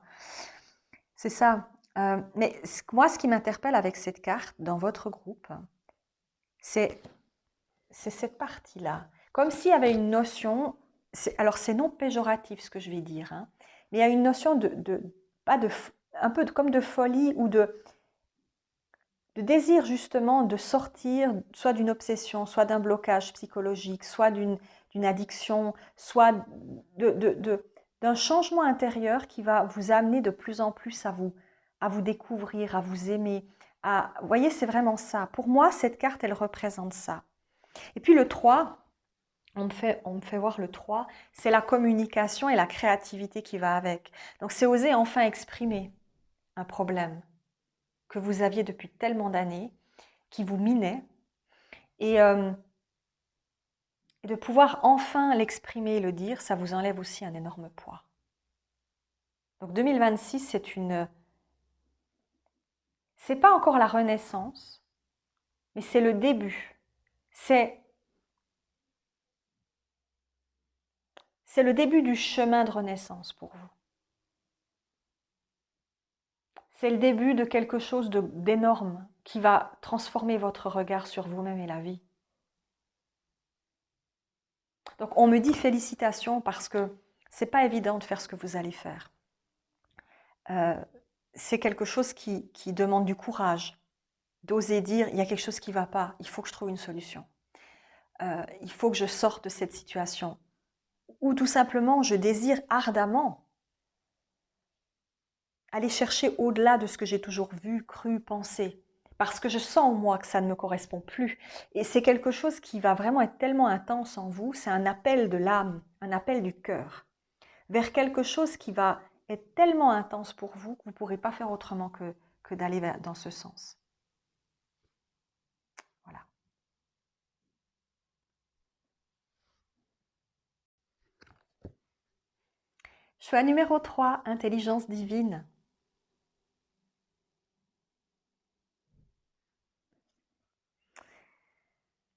C'est ça. Mais moi, ce qui m'interpelle avec cette carte dans votre groupe, c'est cette partie-là. Comme s'il y avait une notion, alors c'est non péjoratif ce que je vais dire, mais il y a une notion un peu comme de folie ou de le désir justement de sortir soit d'une obsession, soit d'un blocage psychologique, soit d'une addiction, soit d'un changement intérieur qui va vous amener de plus en plus à vous découvrir, à vous aimer. Vous voyez, c'est vraiment ça. Pour moi, cette carte, elle représente ça. Et puis le 3, on me fait voir le 3, c'est la communication et la créativité qui va avec. Donc c'est oser enfin exprimer un problème que vous aviez depuis tellement d'années, qui vous minait, et de pouvoir enfin l'exprimer et le dire, ça vous enlève aussi un énorme poids. Donc 2026, c'est pas encore la renaissance, mais c'est le début. C'est le début du chemin de renaissance pour vous. C'est le début de quelque chose d'énorme qui va transformer votre regard sur vous-même et la vie. Donc on me dit félicitations parce que c'est pas évident de faire ce que vous allez faire. C'est quelque chose qui demande du courage, d'oser dire il y a quelque chose qui ne va pas, il faut que je trouve une solution. Il faut que je sorte de cette situation. Ou tout simplement, je désire ardemment aller chercher au-delà de ce que j'ai toujours vu, cru, pensé. Parce que je sens en moi que ça ne me correspond plus. Et c'est quelque chose qui va vraiment être tellement intense en vous, c'est un appel de l'âme, un appel du cœur, vers quelque chose qui va être tellement intense pour vous que vous ne pourrez pas faire autrement que d'aller dans ce sens. Voilà. Choix numéro 3, intelligence divine.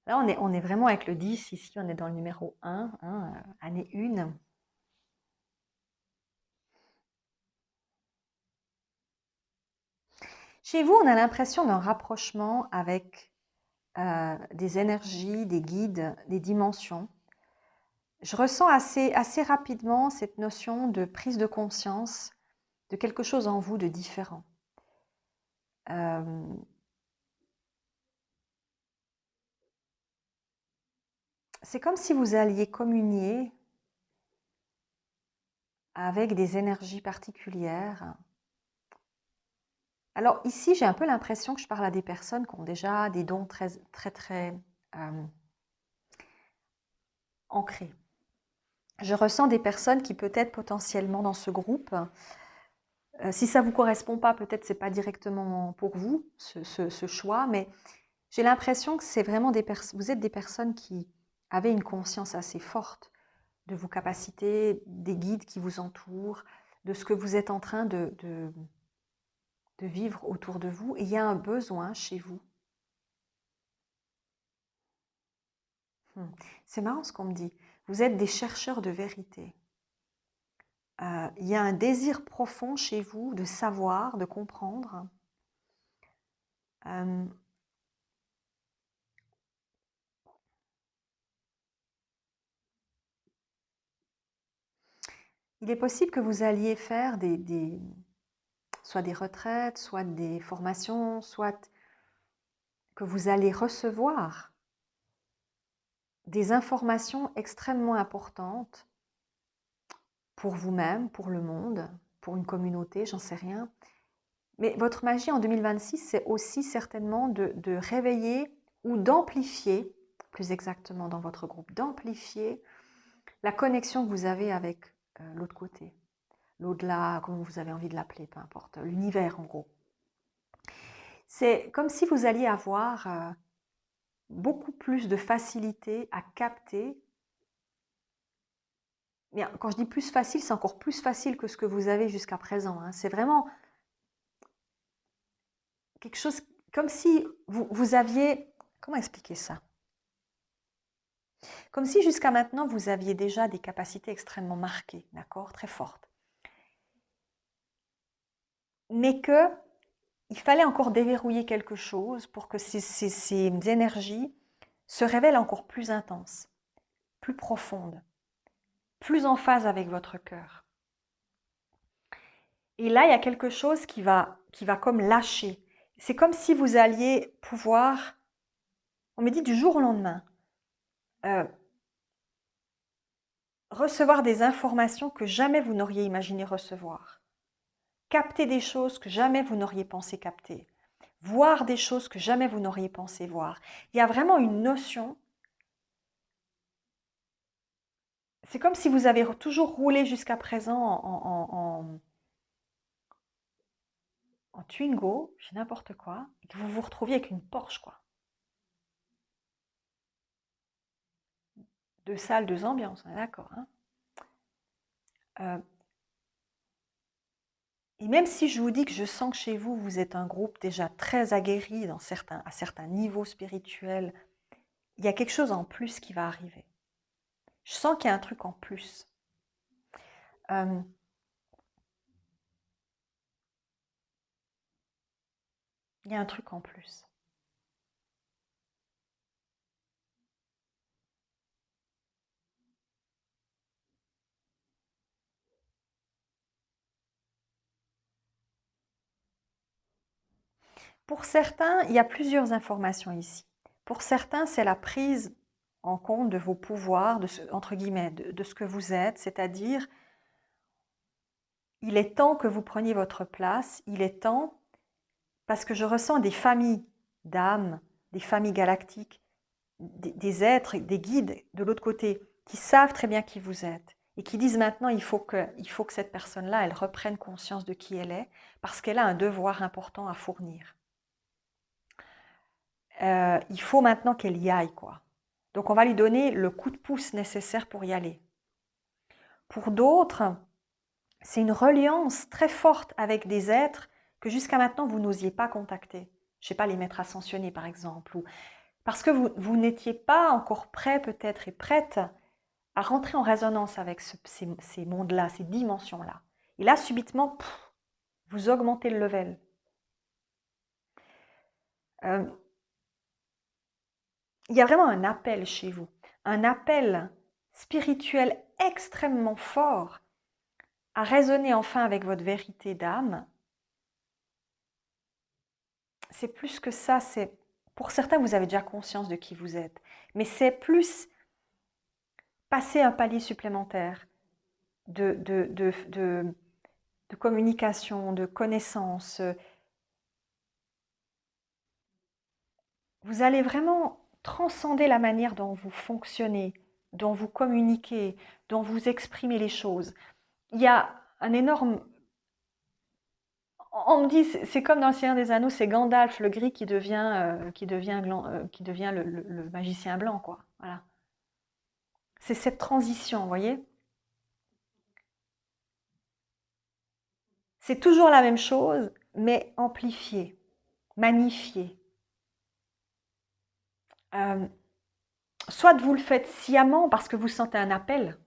Là, on est vraiment avec le 10, ici on est dans le numéro 1, année 1. Chez vous, on a l'impression d'un rapprochement avec des énergies, des guides, des dimensions. Je ressens assez rapidement cette notion de prise de conscience de quelque chose en vous de différent. C'est comme si vous alliez communier avec des énergies particulières. Alors ici, j'ai un peu l'impression que je parle à des personnes qui ont déjà des dons très ancrés. Je ressens des personnes qui peut-être potentiellement dans ce groupe, si ça ne vous correspond pas, peut-être ce n'est pas directement pour vous ce choix, mais j'ai l'impression que c'est vraiment vous êtes des personnes qui avaient une conscience assez forte de vos capacités, des guides qui vous entourent, de ce que vous êtes en train de vivre autour de vous. Et il y a un besoin chez vous. C'est marrant ce qu'on me dit. Vous êtes des chercheurs de vérité. Il y a un désir profond chez vous de savoir, de comprendre. Il est possible que vous alliez faire soit des retraites, soit des formations, soit que vous allez recevoir des informations extrêmement importantes pour vous-même, pour le monde, pour une communauté, j'en sais rien. Mais votre magie en 2026, c'est aussi certainement de réveiller ou d'amplifier, plus exactement dans votre groupe, d'amplifier la connexion que vous avez avec l'autre côté, l'au-delà, comme vous avez envie de l'appeler, peu importe, l'univers en gros. C'est comme si vous alliez avoir beaucoup plus de facilité à capter. Mais quand je dis plus facile, c'est encore plus facile que ce que vous avez jusqu'à présent. C'est vraiment quelque chose comme si vous aviez... Comment expliquer ça? Comme si jusqu'à maintenant, vous aviez déjà des capacités extrêmement marquées, d'accord, très fortes. Mais qu'il fallait encore déverrouiller quelque chose pour que ces énergies se révèlent encore plus intenses, plus profondes, plus en phase avec votre cœur. Et là, il y a quelque chose qui va comme lâcher. c'est comme si vous alliez pouvoir, on me dit du jour au lendemain, euh, recevoir des informations que jamais vous n'auriez imaginé recevoir, capter des choses que jamais vous n'auriez pensé capter, voir des choses que jamais vous n'auriez pensé voir. Il y a vraiment une notion, c'est comme si vous avez toujours roulé jusqu'à présent en Twingo, j'ai n'importe quoi, et que vous vous retrouviez avec une Porsche, quoi. Deux salles, deux ambiances, on est d'accord, hein. Et même si je vous dis que je sens que chez vous, vous êtes un groupe déjà très aguerri à certains niveaux spirituels, il y a quelque chose en plus qui va arriver. Je sens qu'il y a un truc en plus. Euh, il y a un truc en plus. Pour certains, il y a plusieurs informations ici. Pour certains, c'est la prise en compte de vos pouvoirs, entre guillemets, de ce que vous êtes, c'est-à-dire, il est temps que vous preniez votre place, il est temps, parce que je ressens des familles d'âmes, des familles galactiques, des êtres, des guides de l'autre côté, qui savent très bien qui vous êtes et qui disent maintenant il faut que cette personne-là, elle reprenne conscience de qui elle est, parce qu'elle a un devoir important à fournir. Il faut maintenant qu'elle y aille, quoi. Donc on va lui donner le coup de pouce nécessaire pour y aller. Pour d'autres, c'est une reliance très forte avec des êtres que jusqu'à maintenant vous n'osiez pas contacter. Je ne sais pas, les maîtres ascensionnés par exemple, ou parce que vous n'étiez pas encore prêt peut-être et prête à rentrer en résonance avec ces mondes-là, ces dimensions-là. Et là, subitement, vous augmentez le level. Il y a vraiment un appel chez vous, un appel spirituel extrêmement fort à résonner enfin avec votre vérité d'âme. C'est plus que ça, pour certains, vous avez déjà conscience de qui vous êtes, mais c'est plus passer un palier supplémentaire de communication, de connaissance. Vous allez vraiment transcender la manière dont vous fonctionnez, dont vous communiquez, dont vous exprimez les choses. Il y a un énorme... On me dit, c'est comme dans le Seigneur des Anneaux, c'est Gandalf le gris qui devient le magicien blanc, quoi. Voilà. C'est cette transition, vous voyez. C'est toujours la même chose, mais amplifiée, magnifiée. Soit vous le faites sciemment parce que vous sentez un appel.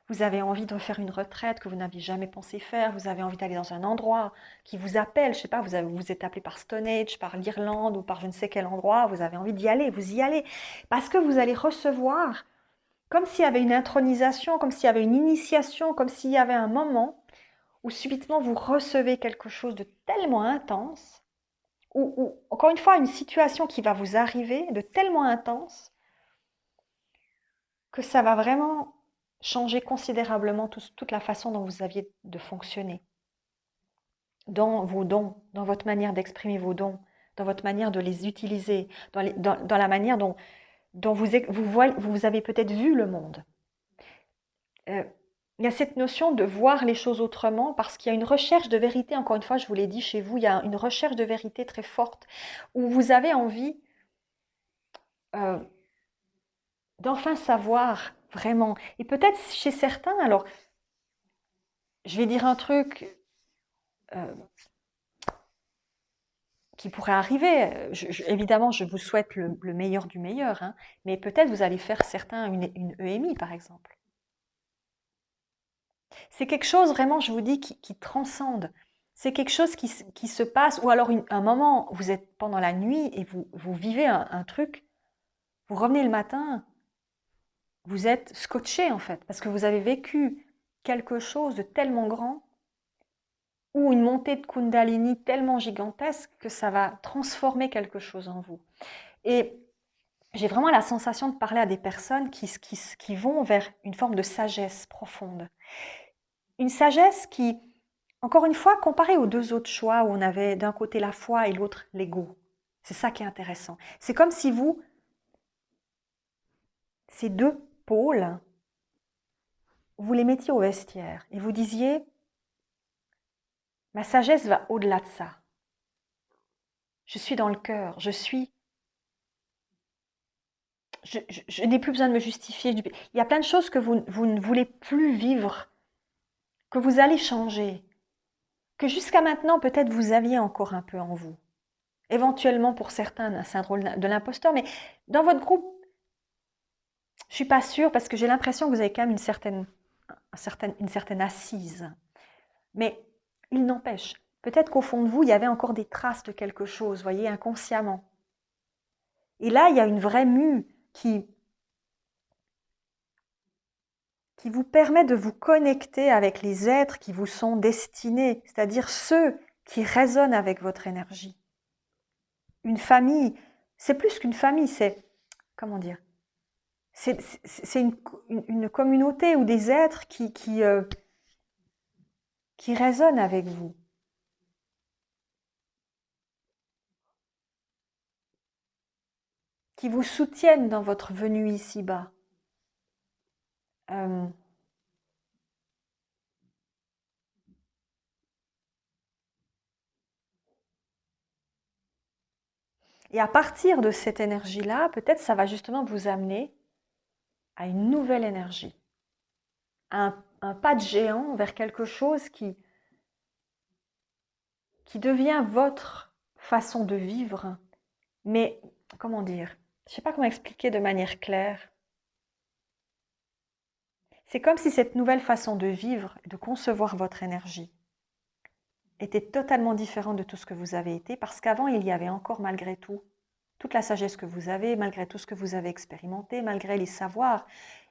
Vous avez envie de faire une retraite que vous n'aviez jamais pensé faire, vous avez envie d'aller dans un endroit qui vous appelle, je ne sais pas, vous êtes appelé par Stonehenge, par l'Irlande ou par je ne sais quel endroit, vous avez envie d'y aller, vous y allez. Parce que vous allez recevoir, comme s'il y avait une intronisation, comme s'il y avait une initiation, comme s'il y avait un moment où subitement vous recevez quelque chose de tellement intense, ou encore une fois, une situation qui va vous arriver de tellement intense que ça va vraiment changer considérablement toute la façon dont vous aviez de fonctionner, dans vos dons, dans votre manière d'exprimer vos dons, dans votre manière de les utiliser, dans la manière dont vous avez peut-être vu le monde. Il y a cette notion de voir les choses autrement parce qu'il y a une recherche de vérité, encore une fois, je vous l'ai dit chez vous, il y a une recherche de vérité très forte où vous avez envie d'enfin savoir vraiment. Et peut-être chez certains, alors, je vais dire un truc qui pourrait arriver. Évidemment, je vous souhaite le meilleur du meilleur, hein, mais peut-être vous allez faire certains une EMI, par exemple. C'est quelque chose vraiment, je vous dis, qui transcende. C'est quelque chose qui se passe, ou alors un moment, vous êtes pendant la nuit et vous vivez un truc, vous revenez le matin, vous êtes scotché en fait, parce que vous avez vécu quelque chose de tellement grand ou une montée de Kundalini tellement gigantesque que ça va transformer quelque chose en vous. Et j'ai vraiment la sensation de parler à des personnes qui vont vers une forme de sagesse profonde. Une sagesse qui, encore une fois, comparée aux deux autres choix où on avait d'un côté la foi et l'autre l'ego. C'est ça qui est intéressant. C'est comme si vous, ces deux pôles, vous les mettiez au vestiaire et vous disiez, ma sagesse va au-delà de ça. Je suis dans le cœur, je n'ai plus besoin de me justifier. Il y a plein de choses que vous ne voulez plus vivre, que vous allez changer, que jusqu'à maintenant peut-être vous aviez encore un peu en vous. Éventuellement pour certains un syndrome de l'imposteur, mais dans votre groupe, je ne suis pas sûre parce que j'ai l'impression que vous avez quand même une certaine assise. Mais il n'empêche, peut-être qu'au fond de vous, il y avait encore des traces de quelque chose, voyez, inconsciemment. Et là, il y a une vraie mue qui vous permet de vous connecter avec les êtres qui vous sont destinés, c'est-à-dire ceux qui résonnent avec votre énergie. Une famille, c'est plus qu'une famille, c'est, comment dire, c'est une communauté ou des êtres qui résonnent avec vous. Qui vous soutiennent dans votre venue ici-bas. Et à partir de cette énergie-là, peut-être ça va justement vous amener à une nouvelle énergie, à un pas de géant vers quelque chose qui devient votre façon de vivre, mais comment dire, je ne sais pas comment expliquer de manière claire. C'est comme si cette nouvelle façon de vivre, de concevoir votre énergie, était totalement différente de tout ce que vous avez été, parce qu'avant, il y avait encore malgré tout toute la sagesse que vous avez, malgré tout ce que vous avez expérimenté, malgré les savoirs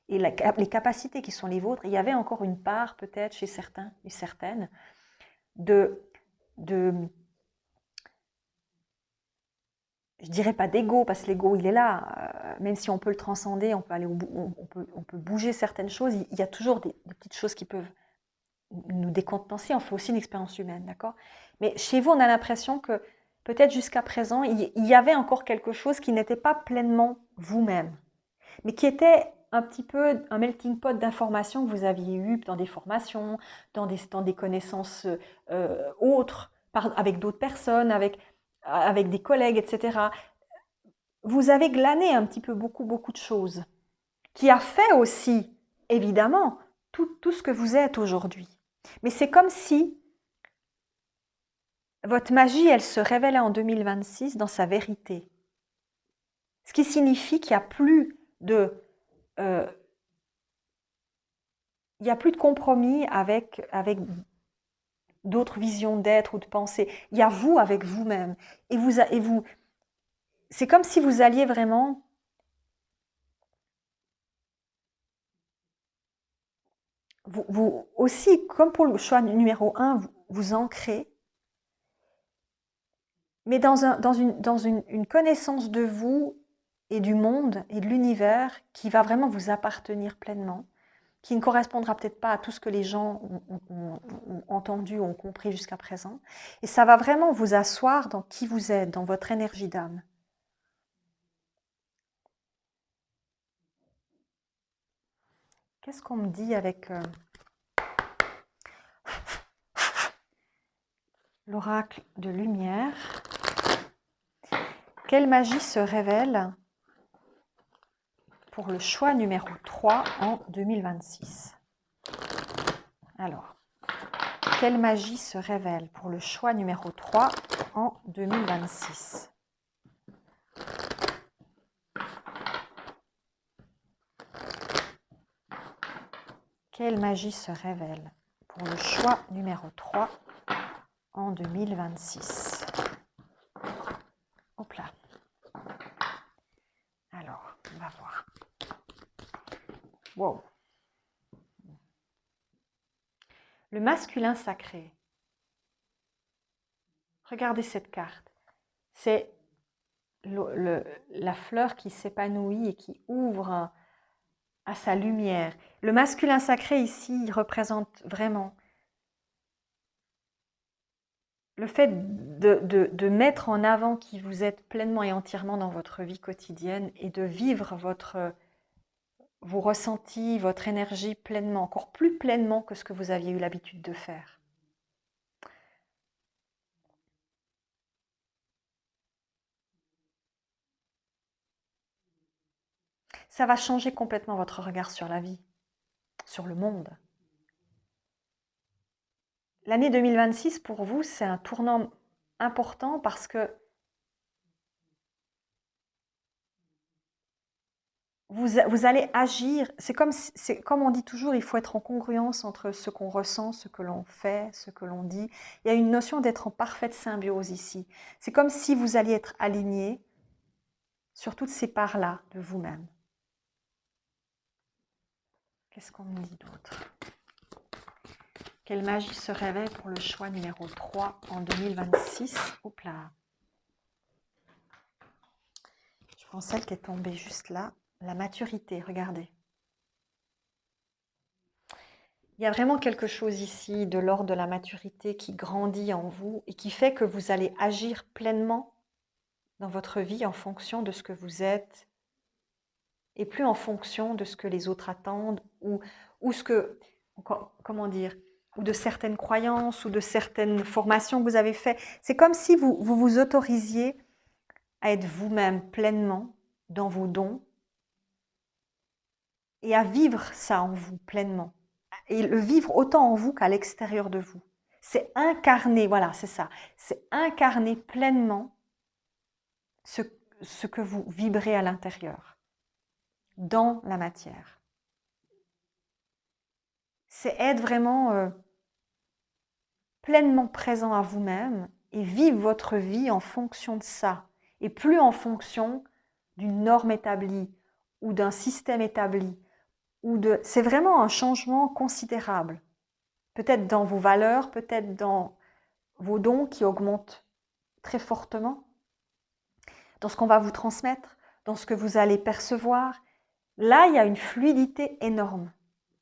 et les capacités qui sont les vôtres, il y avait encore une part, peut-être chez certains et certaines, de je dirais pas d'ego, parce que l'ego, il est là. Même si on peut le transcender, on peut aller on peut bouger certaines choses, il y a toujours des petites choses qui peuvent nous décontenancer. On fait aussi une expérience humaine, d'accord? Mais chez vous, on a l'impression que peut-être jusqu'à présent, il y avait encore quelque chose qui n'était pas pleinement vous-même, mais qui était un petit peu un melting pot d'informations que vous aviez eues dans des formations, dans des connaissances autres, avec d'autres personnes, avec des collègues, etc. Vous avez glané un petit peu beaucoup de choses, qui a fait aussi, évidemment, tout ce que vous êtes aujourd'hui. Mais c'est comme si votre magie, elle se révélait en 2026 dans sa vérité. Ce qui signifie qu'il n'y a plus de... il n'y a plus de compromis avec d'autres visions d'être ou de pensée. Il y a vous avec vous-même. Et vous, c'est comme si vous alliez vraiment vous aussi, comme pour le choix numéro 1, vous ancrez, mais dans une connaissance de vous et du monde et de l'univers qui va vraiment vous appartenir pleinement, qui ne correspondra peut-être pas à tout ce que les gens ont entendu, ont compris jusqu'à présent. Et ça va vraiment vous asseoir dans qui vous êtes, dans votre énergie d'âme. Qu'est-ce qu'on me dit avec l'oracle de lumière? Quelle magie se révèle pour le choix numéro 3 en 2026? Alors, quelle magie se révèle pour le choix numéro 3 en 2026? Quelle magie se révèle pour le choix numéro 3 en 2026? Hop là. Alors, on va voir. Wow. Le masculin sacré. Regardez cette carte. C'est la fleur qui s'épanouit et qui ouvre à sa lumière. Le masculin sacré ici, il représente vraiment le fait de mettre en avant qui vous êtes pleinement et entièrement dans votre vie quotidienne et de vivre vos ressentis, votre énergie pleinement, encore plus pleinement que ce que vous aviez eu l'habitude de faire. Ça va changer complètement votre regard sur la vie, sur le monde. L'année 2026, pour vous, c'est un tournant important parce que vous allez agir. C'est comme on dit toujours, il faut être en congruence entre ce qu'on ressent, ce que l'on fait, ce que l'on dit. Il y a une notion d'être en parfaite symbiose ici. C'est comme si vous alliez être aligné sur toutes ces parts-là de vous-même. Qu'est-ce qu'on me dit d'autre? Quelle magie se réveille pour le choix numéro 3 en 2026? Oups là. Je prends celle qui est tombée juste là. La maturité, regardez. Il y a vraiment quelque chose ici de l'ordre de la maturité qui grandit en vous et qui fait que vous allez agir pleinement dans votre vie en fonction de ce que vous êtes et plus en fonction de ce que les autres attendent ou ce que, comment dire, ou de certaines croyances ou de certaines formations que vous avez faites. C'est comme si vous autorisiez à être vous-même pleinement dans vos dons et à vivre ça en vous pleinement. Et le vivre autant en vous qu'à l'extérieur de vous. C'est incarner, voilà, c'est ça. C'est incarner pleinement ce que vous vibrez à l'intérieur, dans la matière. C'est être vraiment pleinement présent à vous-même et vivre votre vie en fonction de ça, et plus en fonction d'une norme établie ou d'un système établi. C'est vraiment un changement considérable. Peut-être dans vos valeurs, peut-être dans vos dons qui augmentent très fortement, dans ce qu'on va vous transmettre, dans ce que vous allez percevoir. Là, il y a une fluidité énorme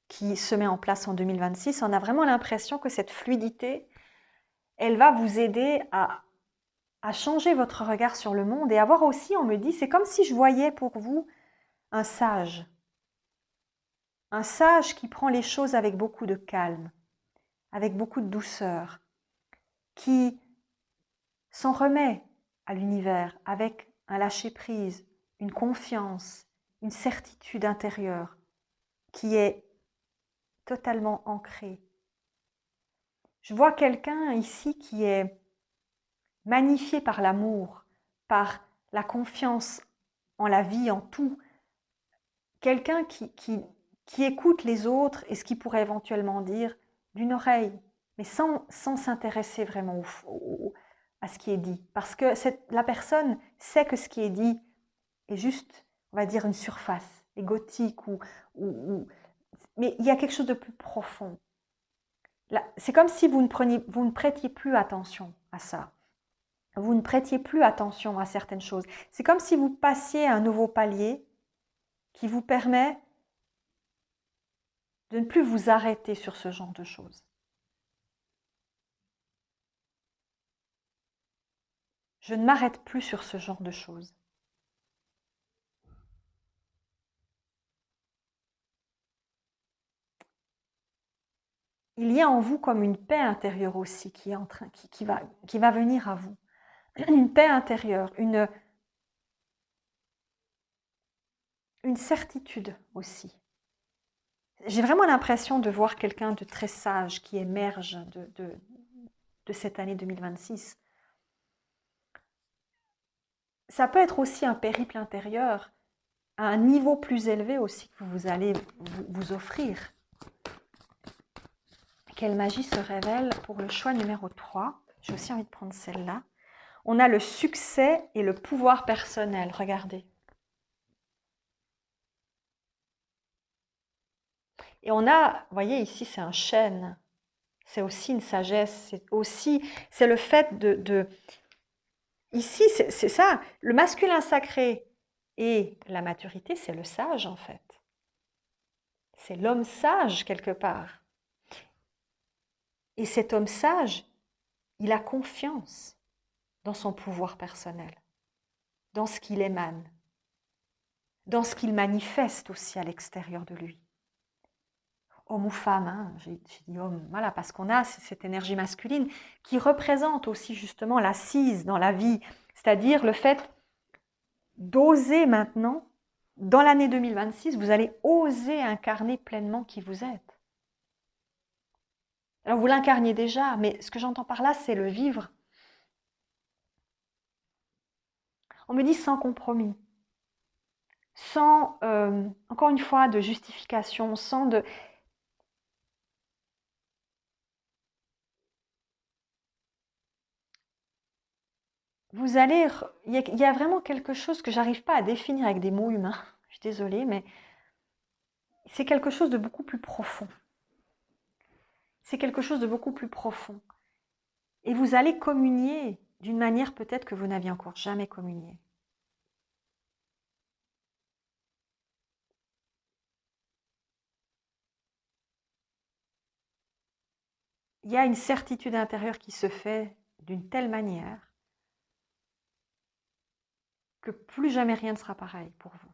qui se met en place en 2026. On a vraiment l'impression que cette fluidité, elle va vous aider à changer votre regard sur le monde et à voir aussi, on me dit, c'est comme si je voyais pour vous un sage qui prend les choses avec beaucoup de calme, avec beaucoup de douceur, qui s'en remet à l'univers avec un lâcher-prise, une confiance, une certitude intérieure qui est totalement ancrée. Je vois quelqu'un ici qui est magnifié par l'amour, par la confiance en la vie, en tout. Quelqu'un qui écoute les autres et ce qu'il pourrait éventuellement dire d'une oreille, mais sans s'intéresser vraiment à ce qui est dit. Parce que la personne sait que ce qui est dit est juste, on va dire, une surface égotique mais il y a quelque chose de plus profond. C'est comme si vous ne prêtiez plus attention à ça. Vous ne prêtiez plus attention à certaines choses. C'est comme si vous passiez à un nouveau palier qui vous permet de ne plus vous arrêter sur ce genre de choses. Je ne m'arrête plus sur ce genre de choses. Il y a en vous comme une paix intérieure aussi qui est qui va venir à vous. Une paix intérieure, une certitude aussi. J'ai vraiment l'impression de voir quelqu'un de très sage qui émerge de cette année 2026. Ça peut être aussi un périple intérieur, à un niveau plus élevé aussi que vous allez vous offrir. Quelle magie se révèle pour le choix numéro 3? J'ai aussi envie de prendre celle-là. On a le succès et le pouvoir personnel. Regardez. Et on a, vous voyez ici, c'est un chêne. c'est aussi une sagesse, c'est le fait ici, c'est ça, le masculin sacré et la maturité, c'est le sage en fait. C'est l'homme sage quelque part. Et cet homme sage, il a confiance dans son pouvoir personnel, dans ce qu'il émane, dans ce qu'il manifeste aussi à l'extérieur de lui. Homme ou femme, hein, j'ai dit homme, voilà, parce qu'on a cette énergie masculine qui représente aussi justement l'assise dans la vie, c'est-à-dire le fait d'oser maintenant, dans l'année 2026, vous allez oser incarner pleinement qui vous êtes. Alors vous l'incarniez déjà, mais ce que j'entends par là, c'est le vivre. On me dit sans compromis, sans, encore une fois, de justification, sans de... Vous allez... Il y a vraiment quelque chose que j'arrive pas à définir avec des mots humains. Je suis désolée, mais c'est quelque chose de beaucoup plus profond. C'est quelque chose de beaucoup plus profond. Et vous allez communier d'une manière peut-être que vous n'aviez encore jamais communié. Il y a une certitude intérieure qui se fait d'une telle manière que plus jamais rien ne sera pareil pour vous.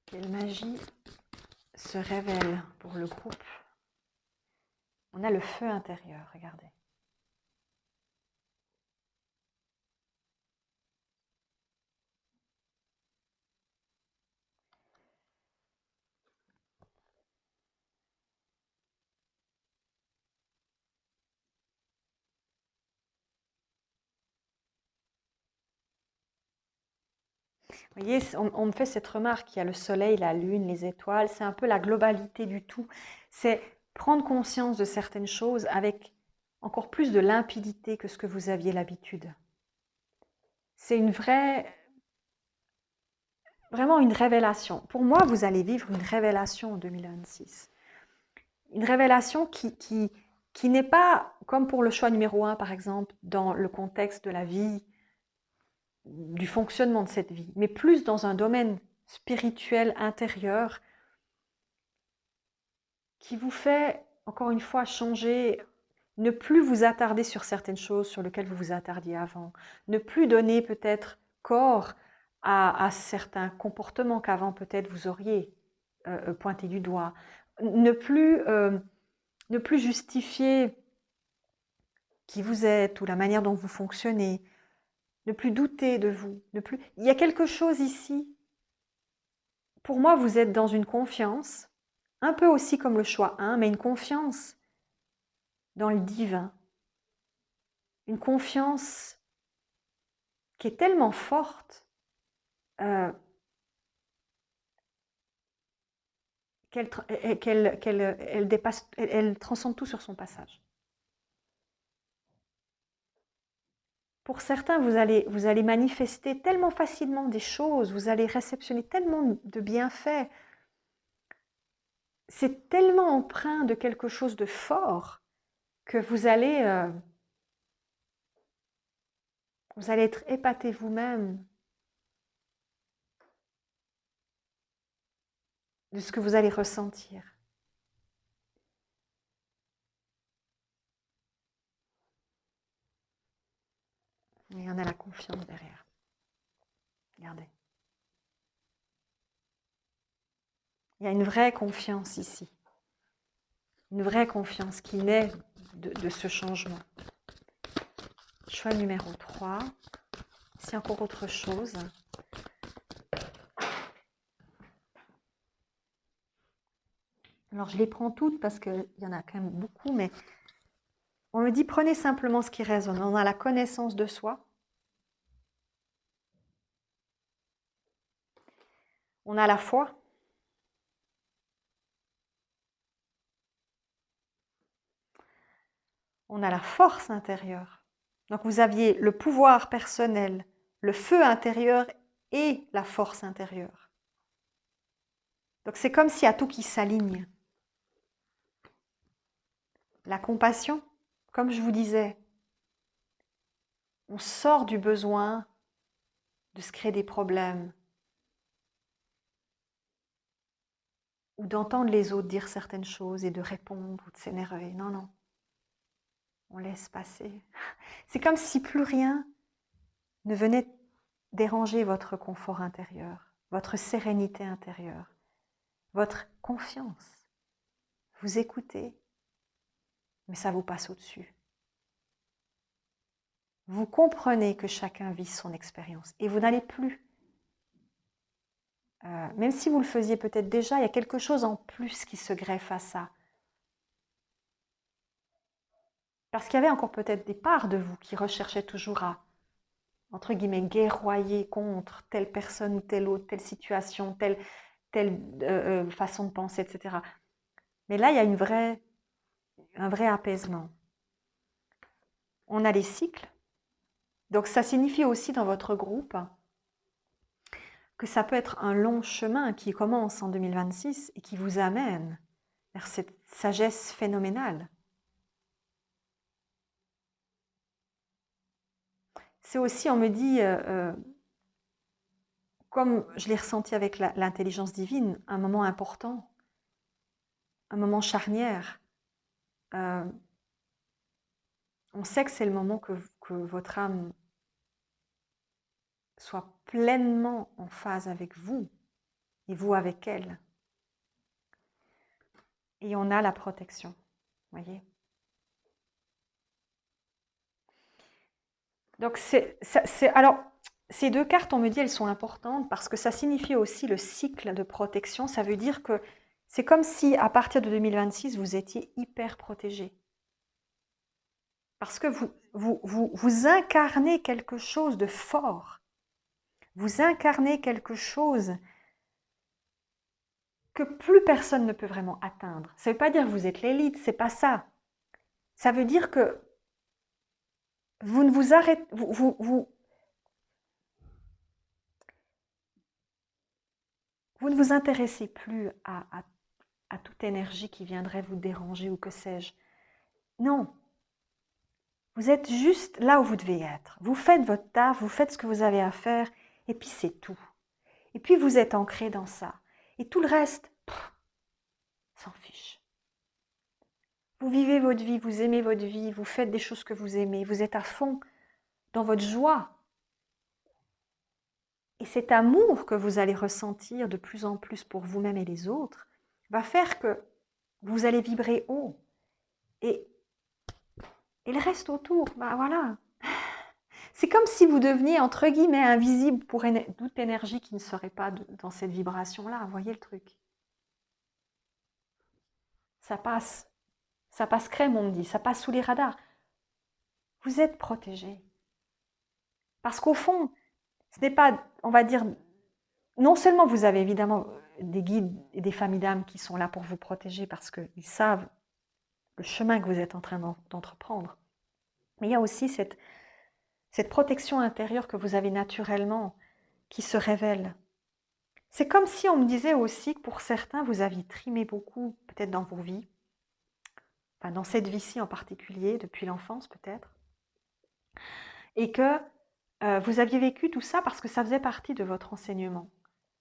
Quelle magie se révèle pour le groupe? On a le feu intérieur, regardez. Vous voyez, on me fait cette remarque, il y a le soleil, la lune, les étoiles, c'est un peu la globalité du tout. C'est prendre conscience de certaines choses avec encore plus de limpidité que ce que vous aviez l'habitude. C'est vraiment une révélation. Pour moi, vous allez vivre une révélation en 2026. Une révélation qui n'est pas, comme pour le choix numéro 1 par exemple, dans le contexte de la vie, du fonctionnement de cette vie, mais plus dans un domaine spirituel intérieur qui vous fait, encore une fois, changer, ne plus vous attarder sur certaines choses sur lesquelles vous vous attardiez avant, ne plus donner peut-être corps à certains comportements qu'avant peut-être vous auriez pointé du doigt, ne plus justifier qui vous êtes ou la manière dont vous fonctionnez, ne plus douter de vous, Il y a quelque chose ici. Pour moi, vous êtes dans une confiance, un peu aussi comme le choix 1, mais une confiance dans le divin. Une confiance qui est tellement forte qu'elle dépasse, elle transcende tout sur son passage. Pour certains, vous allez manifester tellement facilement des choses, vous allez réceptionner tellement de bienfaits. C'est tellement empreint de quelque chose de fort que vous allez être épaté vous-même de ce que vous allez ressentir. Et on a la confiance derrière. Regardez. Il y a une vraie confiance ici. Une vraie confiance qui naît de ce changement. Choix numéro 3. C'est encore autre chose. Alors, je les prends toutes parce qu'il y en a quand même beaucoup, mais on me dit prenez simplement ce qui résonne. On a la connaissance de soi. On a la foi. On a la force intérieure. Donc vous aviez le pouvoir personnel, le feu intérieur et la force intérieure. Donc c'est comme s'il y a tout qui s'aligne. La compassion, comme je vous disais, on sort du besoin de se créer des problèmes ou d'entendre les autres dire certaines choses et de répondre ou de s'énerver. Non, non. On laisse passer. C'est comme si plus rien ne venait déranger votre confort intérieur, votre sérénité intérieure, votre confiance. Vous écoutez, mais ça vous passe au-dessus. Vous comprenez que chacun vit son expérience et vous n'allez plus, même si vous le faisiez peut-être déjà, il y a quelque chose en plus qui se greffe à ça. Parce qu'il y avait encore peut-être des parts de vous qui recherchaient toujours à, entre guillemets, guerroyer contre telle personne ou telle autre, telle situation, telle façon de penser, etc. Mais là, il y a un vrai apaisement. On a les cycles. Donc ça signifie aussi dans votre groupe que ça peut être un long chemin qui commence en 2026 et qui vous amène vers cette sagesse phénoménale. C'est aussi, on me dit, comme je l'ai ressenti avec l'intelligence divine, un moment important, un moment charnière. On sait que c'est le moment que votre âme soit pleinement en phase avec vous et vous avec elle. Et on a la protection, voyez. Donc alors, ces deux cartes, on me dit, elles sont importantes parce que ça signifie aussi le cycle de protection. Ça veut dire que c'est comme si à partir de 2026, vous étiez hyper protégé. Parce que vous incarnez quelque chose de fort. Vous incarnez quelque chose que plus personne ne peut vraiment atteindre. Ça ne veut pas dire que vous êtes l'élite, c'est pas ça. Ça veut dire que vous ne vous arrêtez, vous ne vous intéressez plus à toute énergie qui viendrait vous déranger ou que sais-je. Non. Vous êtes juste là où vous devez être. Vous faites votre taf, vous faites ce que vous avez à faire, et puis c'est tout. Et puis vous êtes ancré dans ça. Et tout le reste, s'en fiche. Vous vivez votre vie, vous aimez votre vie, vous faites des choses que vous aimez, vous êtes à fond dans votre joie. Et cet amour que vous allez ressentir de plus en plus pour vous-même et les autres va faire que vous allez vibrer haut. Et le reste autour, bah voilà. C'est comme si vous deveniez, entre guillemets, invisible pour toute énergie qui ne serait pas dans cette vibration-là. Vous voyez le truc? Ça passe crème, on me dit, ça passe sous les radars. Vous êtes protégé. Parce qu'au fond, ce n'est pas, on va dire, non seulement vous avez évidemment des guides et des familles d'âmes qui sont là pour vous protéger parce qu'ils savent le chemin que vous êtes en train d'entreprendre, mais il y a aussi cette protection intérieure que vous avez naturellement qui se révèle. C'est comme si on me disait aussi que pour certains, vous aviez trimé beaucoup, peut-être dans vos vies, enfin dans cette vie-ci en particulier, depuis l'enfance peut-être, et que vous aviez vécu tout ça parce que ça faisait partie de votre enseignement,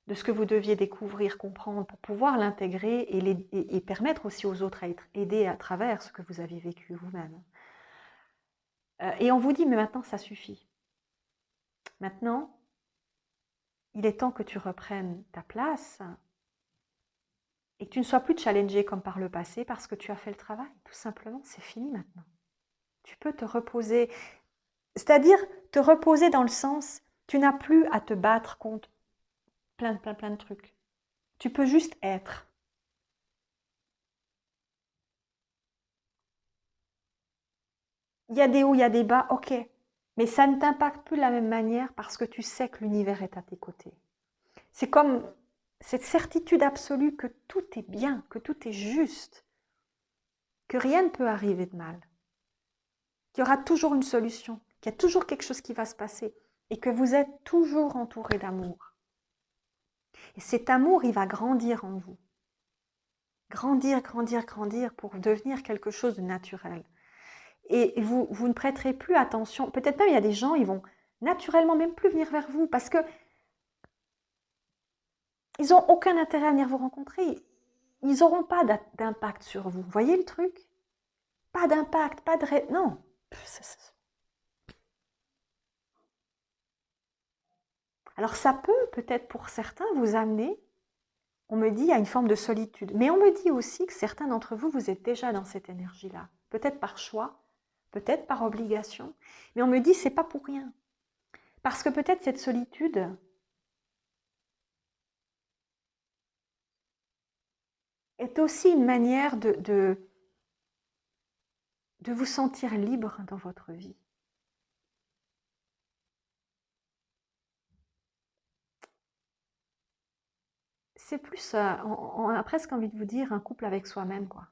de ce que vous deviez découvrir, comprendre pour pouvoir l'intégrer et permettre aussi aux autres à être aidés à travers ce que vous avez vécu vous-même. Et on vous dit, mais maintenant ça suffit. Maintenant, il est temps que tu reprennes ta place et que tu ne sois plus challengé comme par le passé parce que tu as fait le travail. Tout simplement, c'est fini maintenant. Tu peux te reposer, c'est-à-dire te reposer dans le sens, tu n'as plus à te battre contre plein de trucs. Tu peux juste être. Il y a des hauts, il y a des bas, ok. Mais ça ne t'impacte plus de la même manière parce que tu sais que l'univers est à tes côtés. C'est comme cette certitude absolue que tout est bien, que tout est juste, que rien ne peut arriver de mal, qu'il y aura toujours une solution, qu'il y a toujours quelque chose qui va se passer. et que vous êtes toujours entouré d'amour. Et cet amour, il va grandir en vous. Grandir, grandir, grandir pour devenir quelque chose de naturel. Et vous ne prêterez plus attention. Peut-être même il y a des gens, ils vont naturellement même plus venir vers vous parce que ils n'ont aucun intérêt à venir vous rencontrer. Ils n'auront pas d'impact sur vous. Vous voyez le truc? Pas d'impact, pas de... Non. Alors ça peut peut-être pour certains vous amener, on me dit, à une forme de solitude. Mais on me dit aussi que certains d'entre vous, vous êtes déjà dans cette énergie-là. Peut-être par choix, peut-être par obligation. Mais on me dit, c'est pas pour rien. Parce que peut-être cette solitude, est aussi une manière de vous sentir libre dans votre vie. C'est plus, on a presque envie de vous dire, un couple avec soi-même, quoi.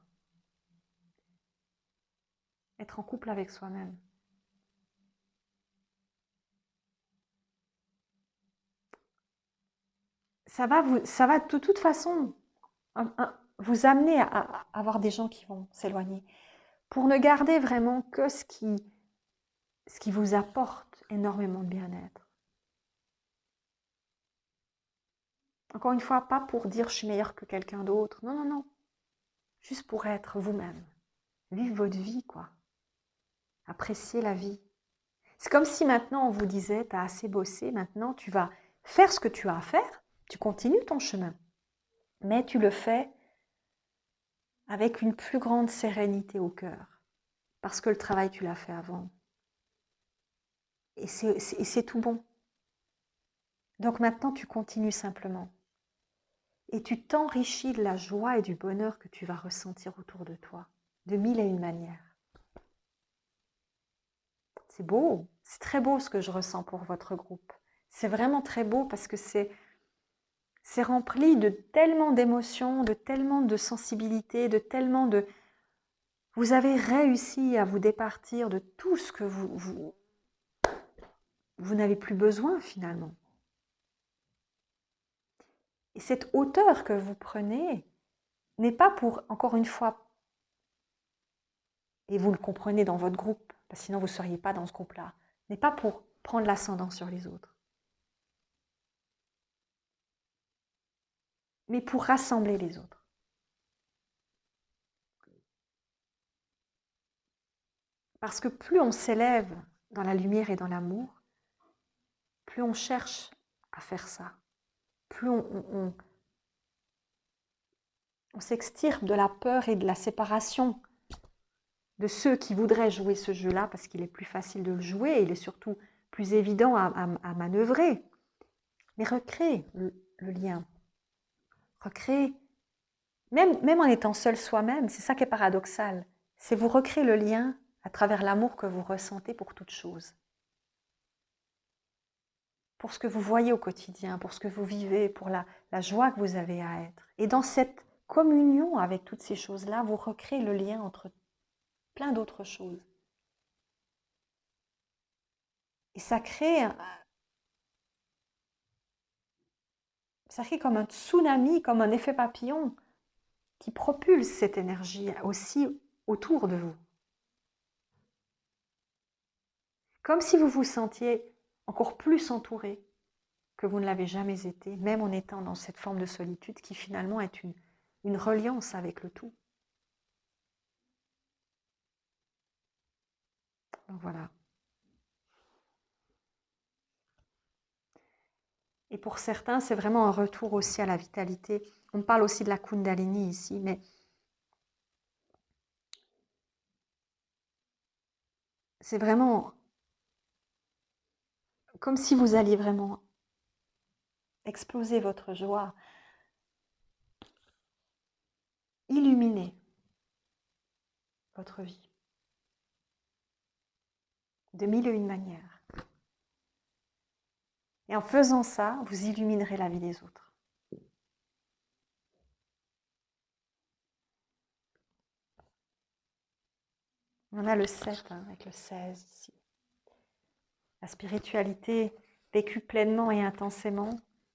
Être en couple avec soi-même. Ça va de toute façon vous amener à avoir des gens qui vont s'éloigner. Pour ne garder vraiment que ce qui vous apporte énormément de bien-être. Encore une fois, pas pour dire je suis meilleure que quelqu'un d'autre. Non, non, non. Juste pour être vous-même. Vivre votre vie, quoi. Apprécier la vie. C'est comme si maintenant on vous disait, tu as assez bossé, maintenant tu vas faire ce que tu as à faire, tu continues ton chemin. Mais tu le fais avec une plus grande sérénité au cœur. Parce que le travail, tu l'as fait avant. Et c'est tout bon. Donc maintenant, tu continues simplement. Et tu t'enrichis de la joie et du bonheur que tu vas ressentir autour de toi, de mille et une manières. C'est beau, c'est très beau ce que je ressens pour votre groupe. C'est vraiment très beau parce que c'est rempli de tellement d'émotions, de tellement de sensibilité, de tellement de... Vous avez réussi à vous départir de tout ce que vous n'avez plus besoin finalement. Et cette hauteur que vous prenez n'est pas pour, encore une fois, et vous le comprenez dans votre groupe, parce que sinon vous ne seriez pas dans ce groupe-là, n'est pas pour prendre l'ascendant sur les autres, mais pour rassembler les autres. Parce que plus on s'élève dans la lumière et dans l'amour, plus on cherche à faire ça, plus on s'extirpe de la peur et de la séparation de ceux qui voudraient jouer ce jeu-là, parce qu'il est plus facile de le jouer, et il est surtout plus évident à manœuvrer. Mais recréer le lien, recréer, même en étant seul soi-même, c'est ça qui est paradoxal, c'est vous recréer le lien à travers l'amour que vous ressentez pour toute chose. Pour ce que vous voyez au quotidien, pour ce que vous vivez, pour la joie que vous avez à être. Et dans cette communion avec toutes ces choses-là, vous recréez le lien entre plein d'autres choses. Et ça crée comme un tsunami, comme un effet papillon qui propulse cette énergie aussi autour de vous. Comme si vous vous sentiez encore plus entouré que vous ne l'avez jamais été, même en étant dans cette forme de solitude qui finalement est une reliance avec le tout. Donc voilà. Et pour certains, c'est vraiment un retour aussi à la vitalité. On parle aussi de la Kundalini ici, mais c'est vraiment comme si vous alliez vraiment exploser votre joie, illuminer votre vie de mille et une manières. Et en faisant ça, vous illuminerez la vie des autres. On a le 7 avec le 16 ici. La spiritualité vécu pleinement et intensément,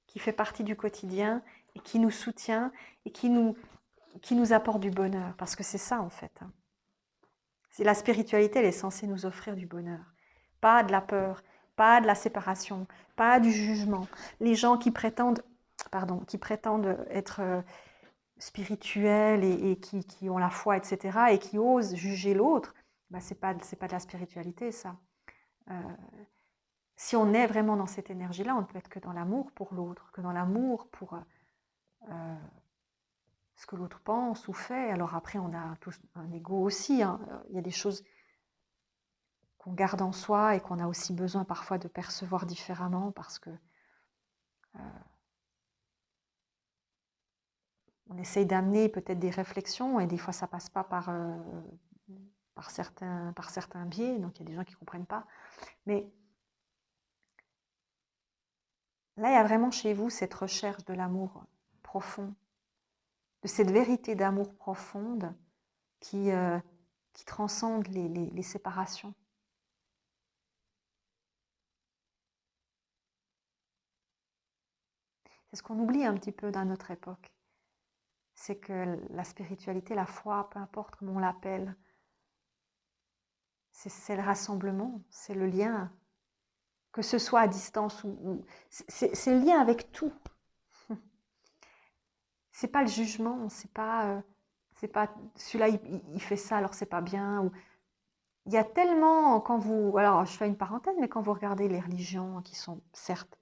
qui fait partie du quotidien et qui nous soutient et qui nous apporte du bonheur. Parce que c'est ça en fait. La spiritualité, elle est censée nous offrir du bonheur. Pas de la peur, pas de la séparation, pas du jugement. Les gens qui prétendent être spirituels et qui ont la foi, etc., et qui osent juger l'autre, bah, c'est pas de la spiritualité, ça. Si on est vraiment dans cette énergie-là, on ne peut être que dans l'amour pour l'autre, que dans l'amour pour ce que l'autre pense ou fait. Alors après, on a tous un ego aussi. Hein. Il y a des choses qu'on garde en soi et qu'on a aussi besoin parfois de percevoir différemment parce que on essaye d'amener peut-être des réflexions et des fois ça passe pas par certains biais, donc il y a des gens qui ne comprennent pas. Mais là, il y a vraiment chez vous cette recherche de l'amour profond, de cette vérité d'amour profonde qui transcende les séparations. C'est ce qu'on oublie un petit peu dans notre époque. C'est que la spiritualité, la foi, peu importe comment on l'appelle, c'est le rassemblement, c'est le lien, que ce soit à distance ou c'est le lien avec tout. C'est pas le jugement, c'est pas celui-là il fait ça alors c'est pas bien. Ou il y a tellement quand vous, alors je fais une parenthèse, mais quand vous regardez les religions qui sont certes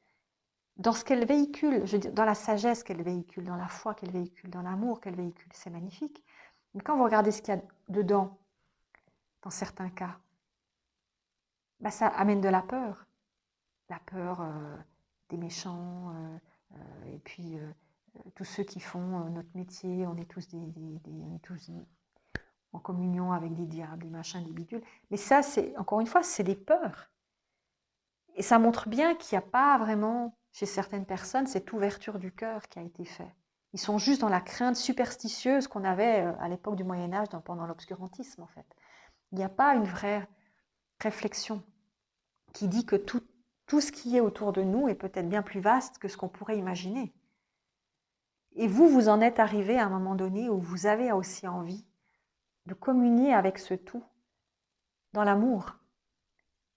dans ce qu'elles véhiculent, je veux dire, dans la sagesse qu'elles véhiculent, dans la foi qu'elles véhiculent, dans l'amour qu'elles véhiculent, c'est magnifique. Mais quand vous regardez ce qu'il y a dedans, dans certains cas, bah, ça amène de la peur des méchants, et puis tous ceux qui font notre métier, on est tous, on est tous en communion avec des diables, des machins, des bidules. Mais ça, c'est encore une fois, c'est des peurs. Et ça montre bien qu'il n'y a pas vraiment, chez certaines personnes, cette ouverture du cœur qui a été faite. Ils sont juste dans la crainte superstitieuse qu'on avait à l'époque du Moyen-Âge, pendant l'obscurantisme, en fait. Il n'y a pas une vraie réflexion qui dit que tout ce qui est autour de nous est peut-être bien plus vaste que ce qu'on pourrait imaginer. Et vous en êtes arrivé à un moment donné où vous avez aussi envie de communier avec ce tout, dans l'amour,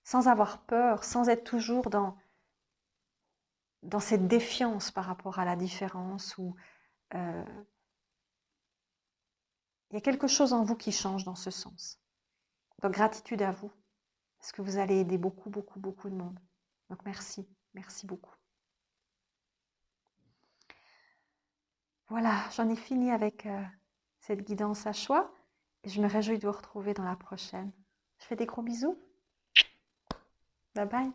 sans avoir peur, sans être toujours dans cette défiance par rapport à la différence. Ou il y a quelque chose en vous qui change dans ce sens. Donc gratitude à vous, parce que vous allez aider beaucoup, beaucoup, beaucoup de monde. Donc merci, merci beaucoup. Voilà, j'en ai fini avec cette guidance à choix. Et je me réjouis de vous retrouver dans la prochaine. Je fais des gros bisous. Bye bye.